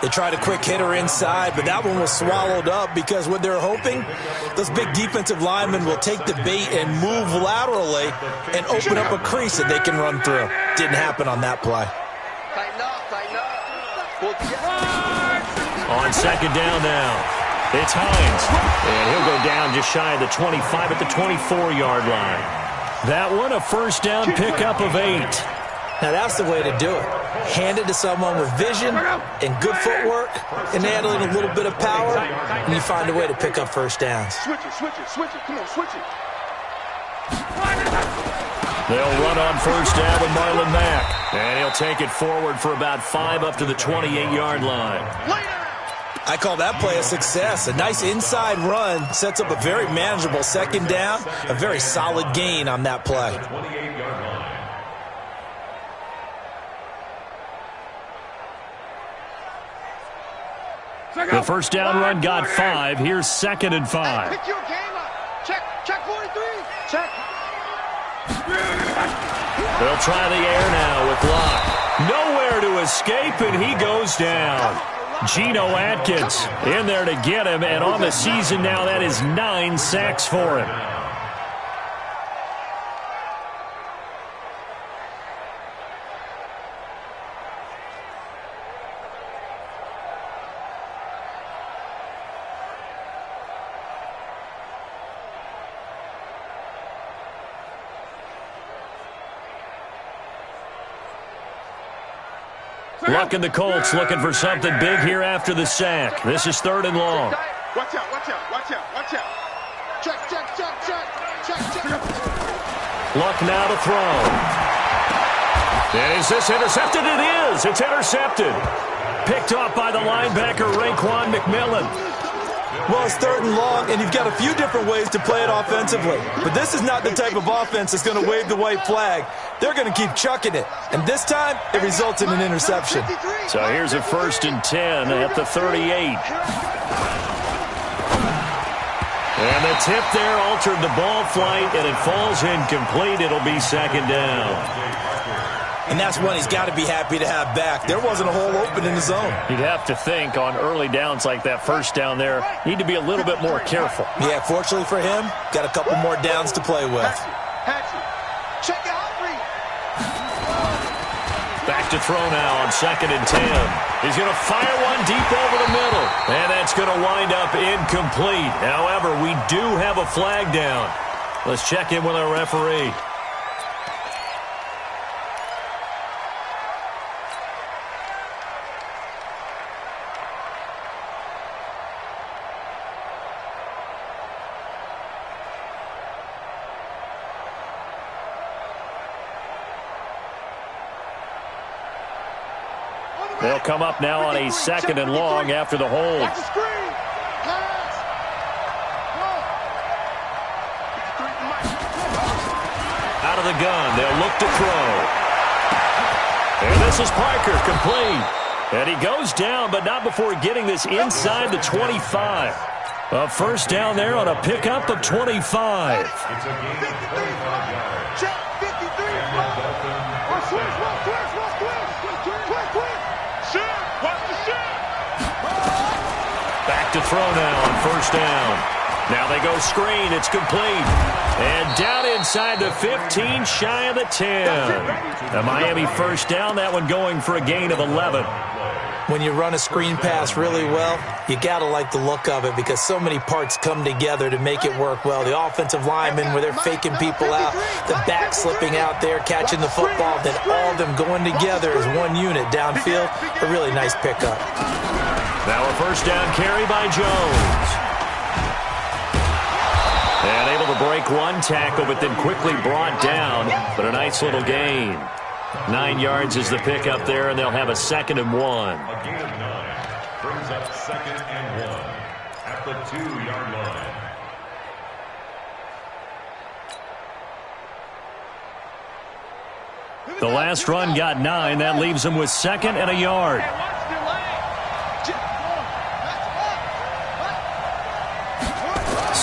S3: They tried a quick hitter inside, but that one was swallowed up because what they're hoping, those big defensive linemen will take the bait and move laterally and open up a crease that they can run through. Didn't happen on that play.
S4: Tighten up.
S2: On 2nd down now, it's Hines. And he'll go down just shy of the 25 at the 24-yard line. That one, a 1st down pickup of 8.
S3: Now, that's the way to do it. Hand it to someone with vision and good footwork, and add in a little bit of power, and you find a way to pick up 1st downs.
S4: Switch it. Come on, switch it.
S2: They'll run on 1st down with Marlon Mack. And he'll take it forward for about 5 up to the 28-yard line.
S3: I call that play a success. A nice inside run sets up a very manageable 2nd down, a very solid gain on that play.
S2: The 1st down run got 5. Here's 2nd and 5.
S4: Pick your game up. Check 43. Check.
S2: They'll try the air now with Locke. Nowhere to escape, and he goes down. Geno Atkins in there to get him, and on the season now, that is 9 sacks for him. Luck and the Colts looking for something big here after the sack. This is 3rd and long.
S4: Watch out. Check.
S2: Luck now to throw. And is this intercepted? It is. It's intercepted. Picked off by the linebacker, Raekwon McMillan.
S3: Well, it's 3rd and long, and you've got a few different ways to play it offensively. But this is not the type of offense that's going to wave the white flag. They're going to keep chucking it. And this time, it results in an interception.
S2: So here's a 1st and 10 at the 38. And the tip there altered the ball flight, and it falls incomplete. It'll be second down.
S3: And that's one he's got to be happy to have back. There wasn't a hole open in the zone.
S2: You'd have to think on early downs like that first down there, need to be a little bit more careful.
S3: Yeah, fortunately for him, got a couple more downs to play with.
S4: Check out read.
S2: Back to throw now on 2nd and 10. He's going to fire one deep over the middle. And that's going to wind up incomplete. However, we do have a flag down. Let's check in with our referee. They'll come up now on a 2nd and long after the hold. Out of the gun, they'll look to throw. And this is Parker, complete. And he goes down, but not before getting this inside the 25. A first down there on a pickup of 25.
S5: It's a gain of 25 yards.
S4: Check 53.
S2: Back to throw now on first down. Now they go screen. It's complete. And down inside the 15, shy of the 10. A Miami first down, that one going for a gain of 11.
S3: When you run a screen pass really well, you got to like the look of it because so many parts come together to make it work well. The offensive linemen, where they're faking people out, the back slipping out there, catching the football, then all of them going together as one unit downfield. A really nice pickup.
S2: Now a first down carry by Jones. And able to break one tackle, but then quickly brought down. But a nice little gain. 9 yards is the pickup there, and they'll have a 2nd and 1.
S5: A gain of 9 brings up 2nd and 1 at the 2-yard line.
S2: The last run got 9. That leaves them with 2nd and a yard.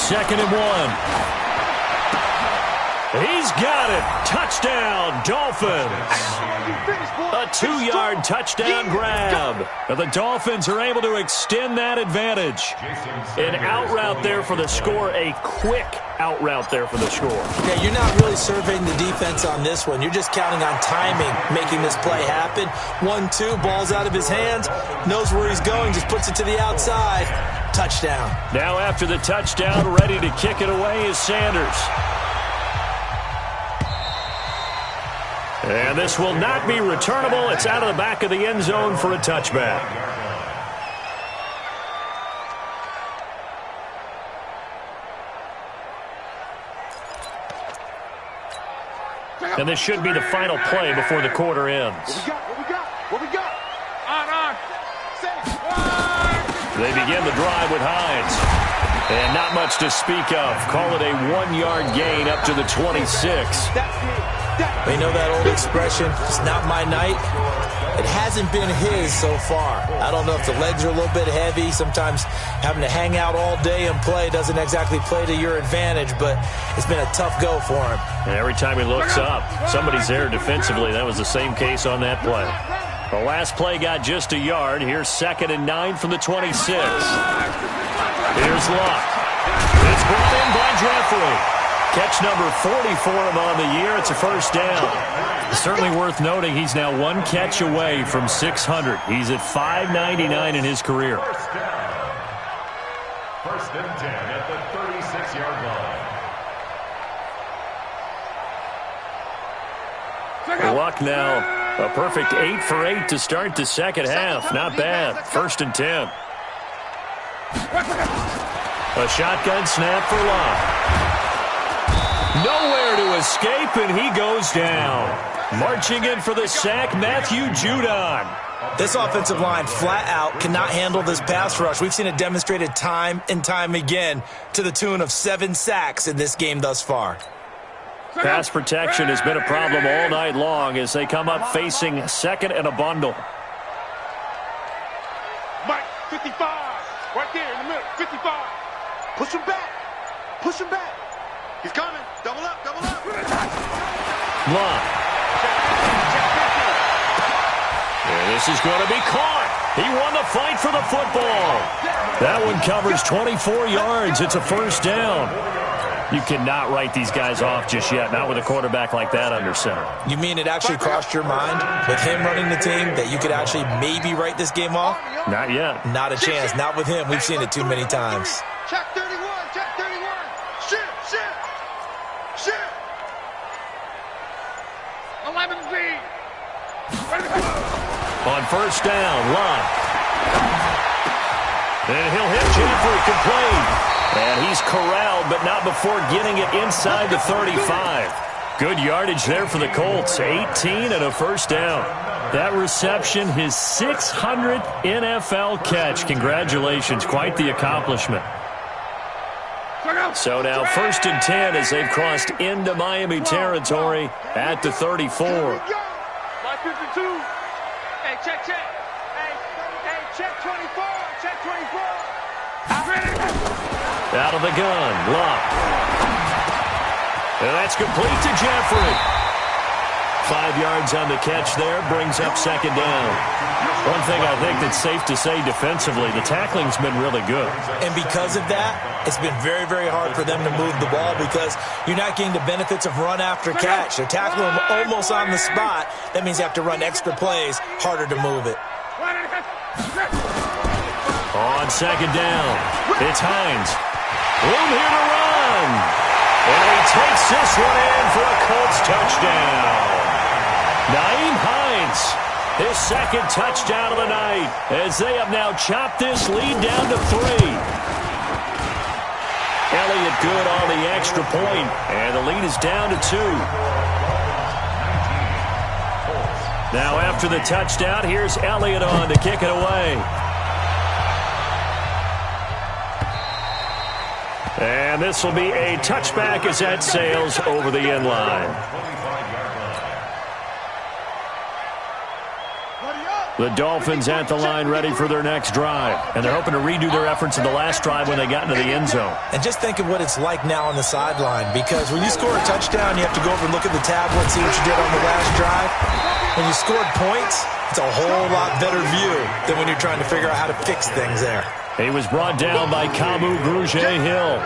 S2: 2nd and 1. He's got it. Touchdown, Dolphins. A 2-yard touchdown grab. And the Dolphins are able to extend that advantage. An out route there for the score. A quick out route there for the score.
S3: Yeah, you're not really surveying the defense on this one. You're just counting on timing, making this play happen. 1-2, ball's out of his hands. Knows where he's going, just puts it to the outside. Touchdown.
S2: Now after the touchdown, ready to kick it away is Sanders. And this will not be returnable. It's out of the back of the end zone for a touchback. And this should be the final play before the quarter ends.
S4: What we got? On.
S2: They begin the drive with Hines. And not much to speak of. Call it a 1-yard gain up to the 26.
S3: You know that old expression, it's not my night? It hasn't been his so far. I don't know if the legs are a little bit heavy. Sometimes having to hang out all day and play doesn't exactly play to your advantage, but it's been a tough go for him.
S2: And every time he looks up, somebody's there defensively. That was the same case on that play. The last play got just a yard. Here's 2nd and 9 from the 26. Here's Luck. It's brought in by Jeffrey. Catch number 40 for him on the year. It's a first down. Certainly worth noting he's now 1 catch away from 600. He's at 599 in his career.
S5: First down. 1st and 10 at the 36-yard line.
S2: Luck now. A perfect 8 for 8 to start the second half. Not bad. 1st and 10. A shotgun snap for Luck. Nowhere to escape, and he goes down. Marching in for the sack, Matthew Judon.
S3: This offensive line flat out cannot handle this pass rush. We've seen it demonstrated time and time again to the tune of 7 sacks in this game thus far.
S2: Pass protection has been a problem all night long as they come up facing 2nd and a bundle.
S4: Mike, 55. Right there in the middle, 55. Push him back. Push him back. He's coming. Double up, double up.
S2: Love. And this is going to be caught. He won the fight for the football. That one covers 24 yards. It's a first down. You cannot write these guys off just yet, not with a quarterback like that under center.
S3: You mean it actually crossed your mind with him running the team that you could actually maybe write this game off?
S2: Not yet.
S3: Not a chance. Not with him. We've seen it too many times.
S4: Check 31, check 31. Shift, shift, shift. 11Z.
S2: On first down, Love. And he'll hit Jeffrey complete. And he's corralled, but not before getting it inside the 35. Good yardage there for the Colts. 18 and a first down. That reception, his 600th NFL catch. Congratulations. Quite the accomplishment. So now 1st and 10 as they've crossed into Miami territory at the 34.
S4: 52. Hey, check, check. Hey, check 24. Check 24.
S2: Out of the gun, Love. And that's complete to Jeffrey. 5 yards on the catch there, brings up second down. One thing I think that's safe to say defensively, the tackling's been really good.
S3: And because of that, it's been very, very hard for them to move the ball because you're not getting the benefits of run after catch. They're tackling them almost on the spot. That means you have to run extra plays, harder to move it.
S2: On second down, it's Hines. Room here to run. And he takes this one in for a Colts touchdown. Nyheim Hines, his second touchdown of the night, as they have now chopped this lead down to 3. Elliott good on the extra point, and the lead is down to 2. Now after the touchdown, here's Elliott on to kick it away. And this will be a touchback as that sails over the end line. The Dolphins at the line ready for their next drive. And they're hoping to redo their efforts in the last drive when they got into the end zone.
S3: And just think of what it's like now on the sideline, because when you score a touchdown, you have to go over and look at the tablet, see what you did on the last drive. When you scored points, it's a whole lot better view than when you're trying to figure out how to fix things there.
S2: He was brought down by Kamu Grugier-Hill.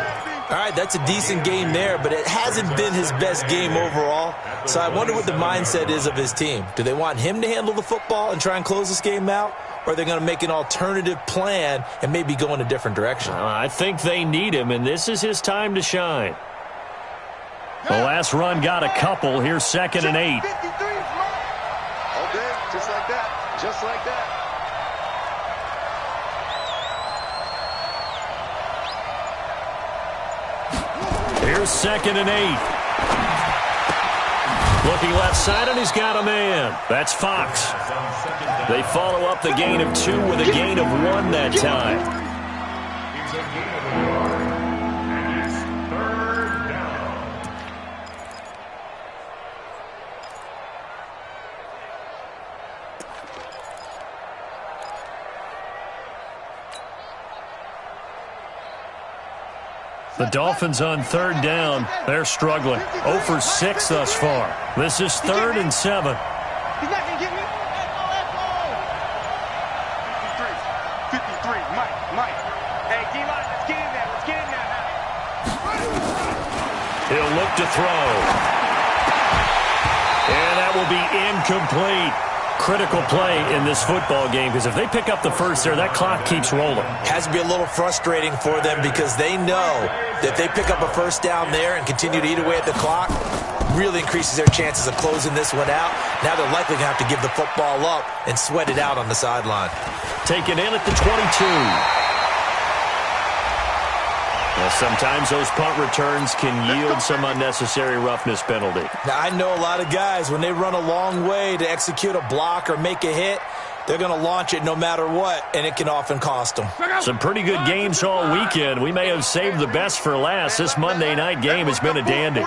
S3: All right, that's a decent game there, but it hasn't been his best game overall. So I wonder what the mindset is of his team. Do they want him to handle the football and try and close this game out? Or are they going to make an alternative plan and maybe go in a different direction?
S2: I think they need him, and this is his time to shine. The last run got a couple. Here's 2nd and 8.
S4: All day, just like that. Just like that.
S2: Here's 2nd and 8. Looking left side, and he's got a man. That's Fox. They follow up the gain of 2 with a gain of 1 that time.
S5: It's a gain of 1 yard, and it's 3rd down.
S2: The Dolphins on 3rd down. They're struggling. 0 for 6 thus far. This is 3rd and 7.
S4: He's not going to get me. 53, Mike. Hey, D-line, let's get in there. Let's get in there now.
S2: He'll look to throw. And that will be incomplete. Critical play in this football game, because if they pick up the first there, that clock keeps rolling.
S3: Has to be a little frustrating for them because they know that if they pick up a first down there and continue to eat away at the clock, really increases their chances of closing this one out. Now they're likely going to have to give the football up and sweat it out on the sideline.
S2: Taken in at the 22. Well, sometimes those punt returns can yield some unnecessary roughness penalty.
S3: Now, I know a lot of guys, when they run a long way to execute a block or make a hit, they're going to launch it no matter what, and it can often cost them.
S2: Some pretty good games all weekend. We may have saved the best for last. This Monday night game has been a dandy.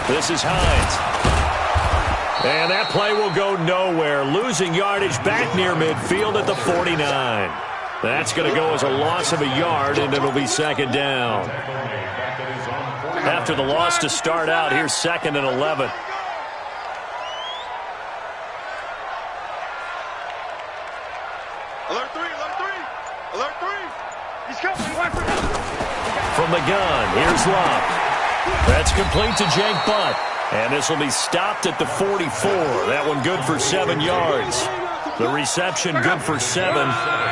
S2: This is Hines. And that play will go nowhere. Losing yardage back near midfield at the 49. That's going to go as a loss of a yard, and it'll be second down. After the loss to start out, here's 2nd and 11.
S4: Alert 3, alert 3, alert 3. He's coming.
S2: From the gun, here's Love. That's complete to Jake Butt. And this will be stopped at the 44. That one good for 7 yards. The reception good for 7.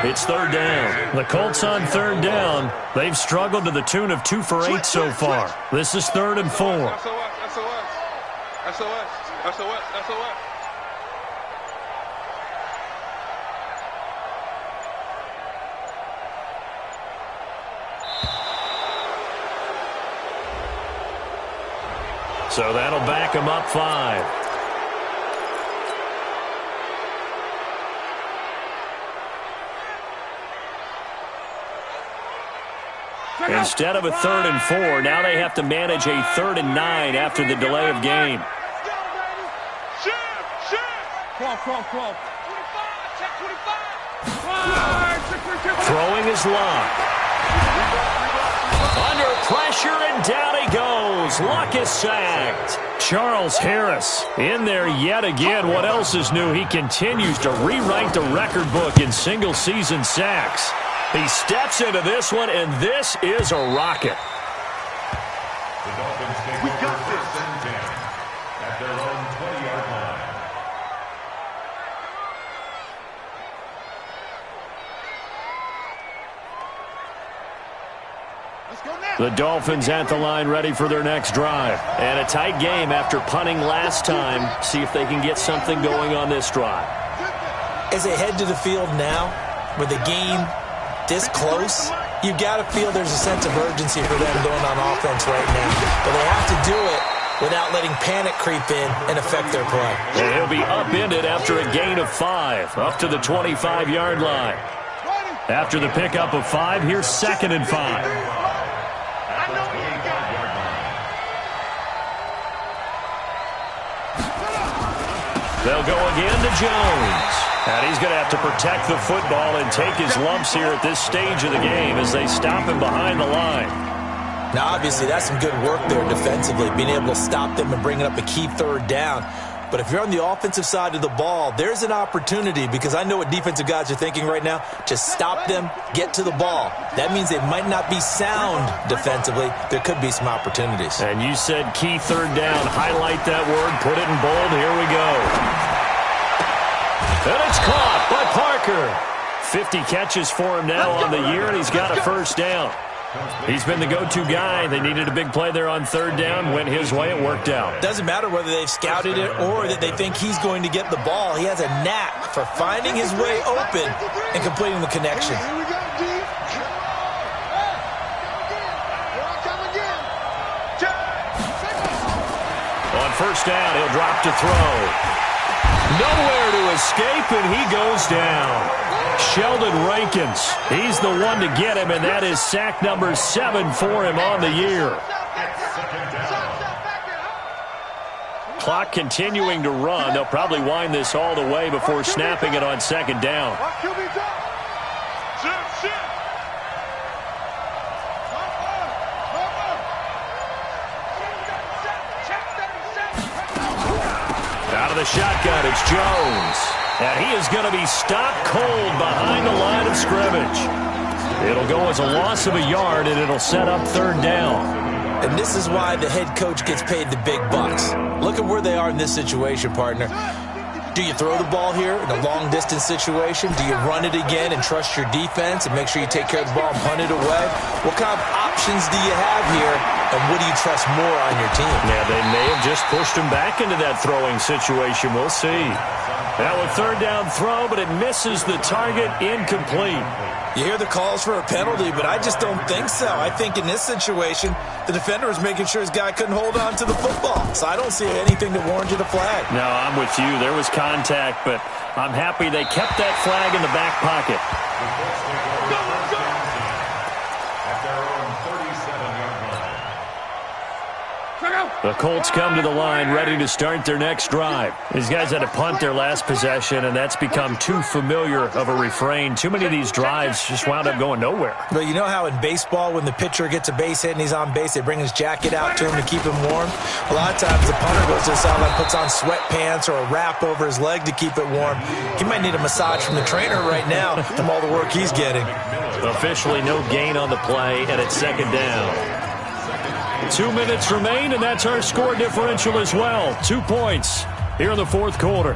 S2: It's 3rd down. The Colts on 3rd down. They've struggled to the tune of 2 for 8 so far. This is 3rd and 4.
S4: SOS.
S2: So that'll back him up 5. Instead of a 3rd and 4, now they have to manage a 3rd and 9 after the delay of game.
S4: Crawl. 25.
S2: Throwing is Luck. Under pressure, and down he goes. Luck is sacked. Charles Harris in there yet again. What else is new? He continues to rewrite the record book in single-season sacks. He steps into this one, and this is a rocket.
S5: The Dolphins take over 1st and 10 at their own 20-yard line.
S2: The Dolphins at the line ready for their next drive. And a tight game after punting last time. See if they can get something going on this drive.
S3: As they head to the field now, with the game this close, you've got to feel there's a sense of urgency for them going on offense right now. But they have to do it without letting panic creep in and affect their play.
S2: And he'll be upended after a gain of 5, up to the 25-yard line. After the pickup of 5, here's 2nd and 5. They'll go again to Jones. And he's going to have to protect the football and take his lumps here at this stage of the game as they stop him behind the line.
S3: Now, obviously, that's some good work there defensively, being able to stop them and bringing up a key 3rd down. But if you're on the offensive side of the ball, there's an opportunity, because I know what defensive guys are thinking right now. Just stop them, get to the ball. That means they might not be sound defensively. There could be some opportunities.
S2: And you said key 3rd down. Highlight that word. Put it in bold. Here we go. And it's caught by Parker. 50 catches for him now on the year, and he's got a 1st down. He's been the go-to guy. They needed a big play there on 3rd down. Went his way. It worked out.
S3: Doesn't matter whether they've scouted it or that they think he's going to get the ball. He has a knack for finding his way open and completing the connection.
S2: On 1st down, he'll drop to throw. Nowhere to escape, and he goes down. Sheldon Rankins, he's the one to get him, and that is sack number 7 for him on the year. Clock continuing to run. They'll probably wind this all the way before snapping it on 2nd down. Out of the shotgun, it's Jones. And he is going to be stopped cold behind the line of scrimmage. It'll go as a loss of a yard, and it'll set up 3rd down.
S3: And this is why the head coach gets paid the big bucks. Look at where they are in this situation, partner. Do you throw the ball here in a long-distance situation? Do you run it again and trust your defense and make sure you take care of the ball and punt it away? What kind of options do you have here, and what do you trust more on your team?
S2: Yeah, they may have just pushed him back into that throwing situation. We'll see. Now a 3rd down throw, but it misses the target, incomplete.
S3: You hear the calls for a penalty, but I just don't think so. I think in this situation, the defender was making sure his guy couldn't hold on to the football. So I don't see anything that warranted a flag.
S2: No, I'm with you. There was contact, but I'm happy they kept that flag in the back pocket.
S5: At their own 37-yard line.
S2: The Colts come to the line ready to start their next drive. These guys had to punt their last possession, and that's become too familiar of a refrain. Too many of these drives just wound up going nowhere.
S3: But you know how in baseball, when the pitcher gets a base hit and he's on base, they bring his jacket out to him to keep him warm? A lot of times the punter goes to the sideline, puts on sweatpants or a wrap over his leg to keep it warm. He might need a massage from the trainer right now from all the work he's getting.
S2: Officially no gain on the play, and it's second down. 2 minutes remain, and that's our score differential as well. 2 points here in the fourth quarter.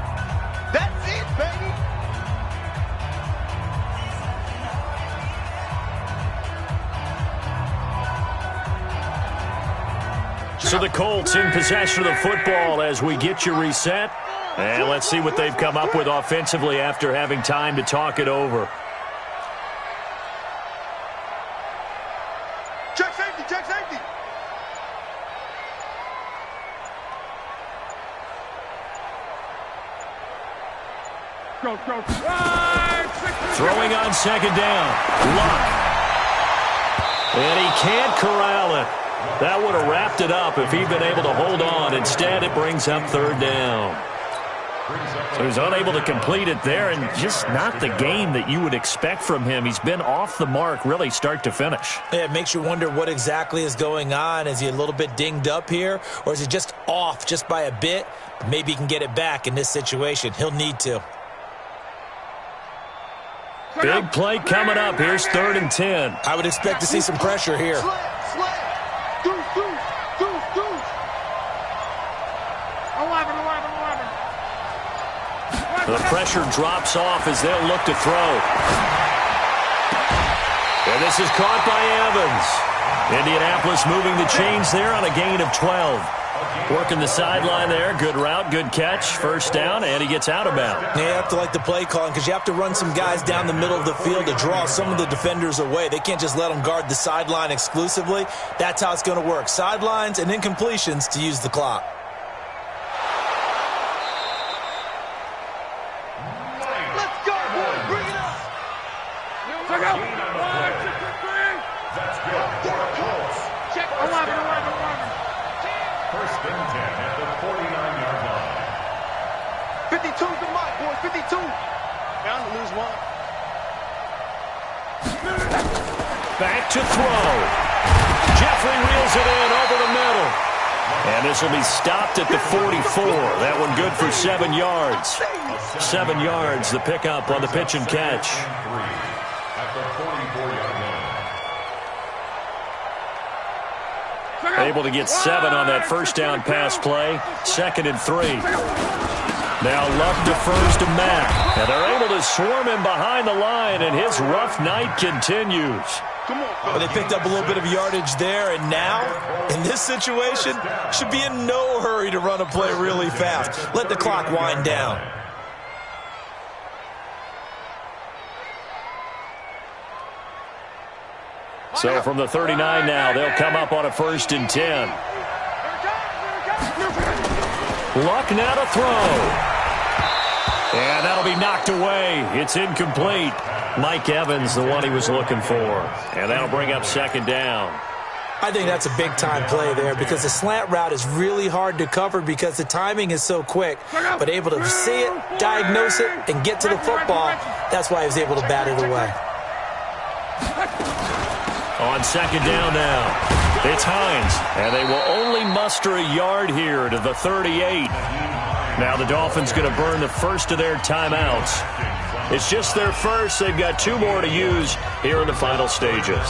S4: That's it, baby.
S2: So the Colts in possession of the football as we get you reset. And let's see what they've come up with offensively after having time to talk it over.
S4: Check safety, check safety.
S6: Go.
S2: Throwing on second down. Luck. And he can't corral it. That would have wrapped it up if he'd been able to hold on. Instead, it brings up third down. So he's unable to complete it there, and just not the game that you would expect from him. He's been off the mark really start to finish.
S3: Yeah, it makes you wonder what exactly is going on. Is he a little bit dinged up here, or is he just off just by a bit? Maybe he can get it back in this situation. He'll need to.
S2: Big play coming up. Here's 3rd and 10.
S3: I would expect to see some pressure here.
S4: Sled. Deuce.
S6: 11.
S2: The pressure drops off as they'll look to throw. And this is caught by Evans. Indianapolis moving the chains there on a gain of 12. Working the sideline there. Good route, good catch. First down, and he gets out of bounds.
S3: Yeah, you have to like the play calling because you have to run some guys down the middle of the field to draw some of the defenders away. They can't just let them guard the sideline exclusively. That's how it's going to work. Sidelines and incompletions to use the clock.
S4: Let's go, boys. Bring it up. Check
S6: 11.
S5: First and 10 at the 49-yard line.
S4: 52's the mark, boys. 52. Bound to lose one.
S2: Back to throw. Jeffrey reels it in over the middle. And this will be stopped at the 44. That one good for 7 yards. 7 yards, the pickup on the pitch and catch.
S5: At the 44-yard line.
S2: Able to get 7 on that first down pass play. 2nd and 3. Now Luck defers to Mack. And they're able to swarm him behind the line, and his rough night continues.
S3: Well, they picked up a little bit of yardage there, and now, in this situation, should be in no hurry to run a play really fast. Let the clock wind down.
S2: So from the 39 now, they'll come up on a 1st and 10. Luck now to throw. And that'll be knocked away. It's incomplete. Mike Evans, the one he was looking for. And that'll bring up 2nd down.
S3: I think that's a big-time play there because the slant route is really hard to cover because the timing is so quick. But able to see it, diagnose it, and get to the football, that's why he was able to bat it away.
S2: On 2nd down now, it's Hines, and they will only muster a yard here to the 38. Now the Dolphins going to burn the first of their timeouts. It's just their first. They've got 2 more to use here in the final stages.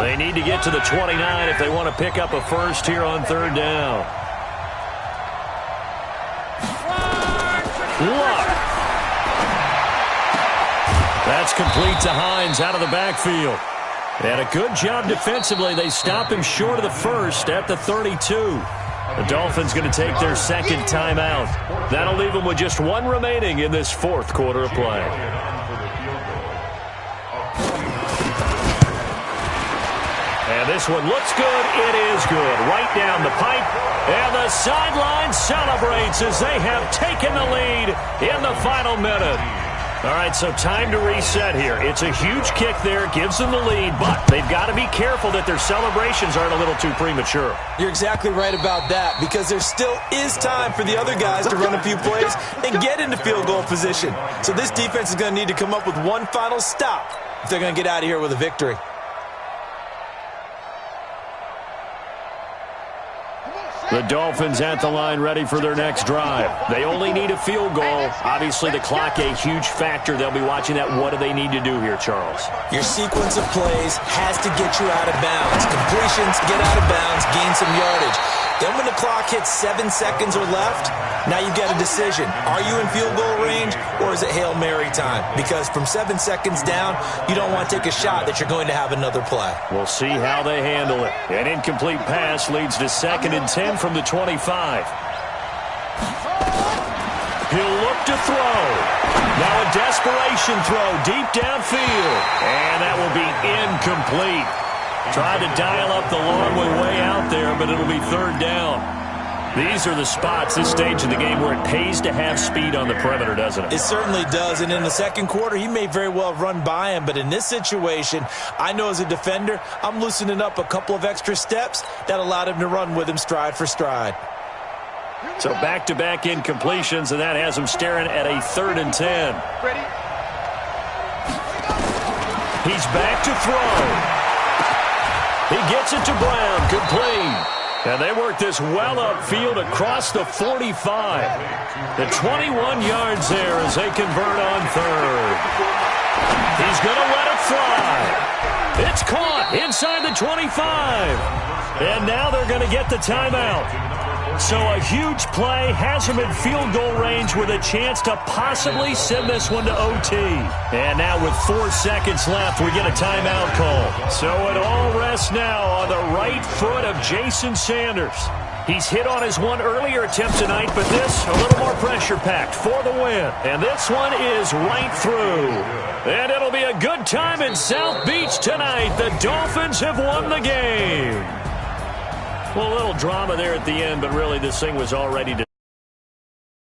S2: They need to get to the 29 if they want to pick up a first here on 3rd down. Luck. That's complete to Hines out of the backfield. And a good job defensively. They stop him short of the first at the 32. The Dolphins going to take their 2nd timeout. That'll leave them with just 1 remaining in this 4th quarter of play. And this one looks good. It is good. Right down the pipe. And the sideline celebrates as they have taken the lead in the final minute. All right, so time to reset here. It's a huge kick there, gives them the lead, but they've got to be careful that their celebrations aren't a little too premature.
S3: You're exactly right about that, because there still is time for the other guys to run a few plays and get into field goal position. So this defense is going to need to come up with one final stop if they're going to get out of here with a victory.
S2: The Dolphins at the line ready for their next drive. They only need a field goal. Obviously, the clock a huge factor. They'll be watching that. What do they need to do here, Charles?
S3: Your sequence of plays has to get you out of bounds. Completions, get out of bounds, gain some yardage. Then when the clock hits 7 seconds or left, now you've got a decision. Are you in field goal range, or is it Hail Mary time? Because from 7 seconds down, you don't want to take a shot that you're going to have another play.
S2: We'll see how they handle it. An incomplete pass leads to 2nd and 10 from the 25. He'll look to throw. Now a desperation throw deep downfield. And that will be incomplete. Tried to dial up the long way out there, but it'll be 3rd down. These are the spots, this stage of the game, where it pays to have speed on the perimeter, doesn't it?
S3: It certainly does, and in the second quarter, he may very well have run by him, but in this situation, I know as a defender, I'm loosening up a couple of extra steps that allowed him to run with him stride for stride.
S2: So back-to-back incompletions, and that has him staring at a 3rd and 10.
S6: Ready?
S2: He's back to throw. He gets it to Brown, complete. And they work this well upfield across the 45. The 21 yards there as they convert on 3rd. He's going to let it fly. It's caught inside the 25. And now they're going to get the timeout. So a huge play has him in field goal range with a chance to possibly send this one to OT. And now with 4 seconds left, we get a timeout call. So it all rests now on the right foot of Jason Sanders. He's hit on his one earlier attempt tonight, but this a little more pressure-packed for the win. And this one is right through. And it'll be a good time in South Beach tonight. The Dolphins have won the game. Well, a little drama there at the end, but really this thing was already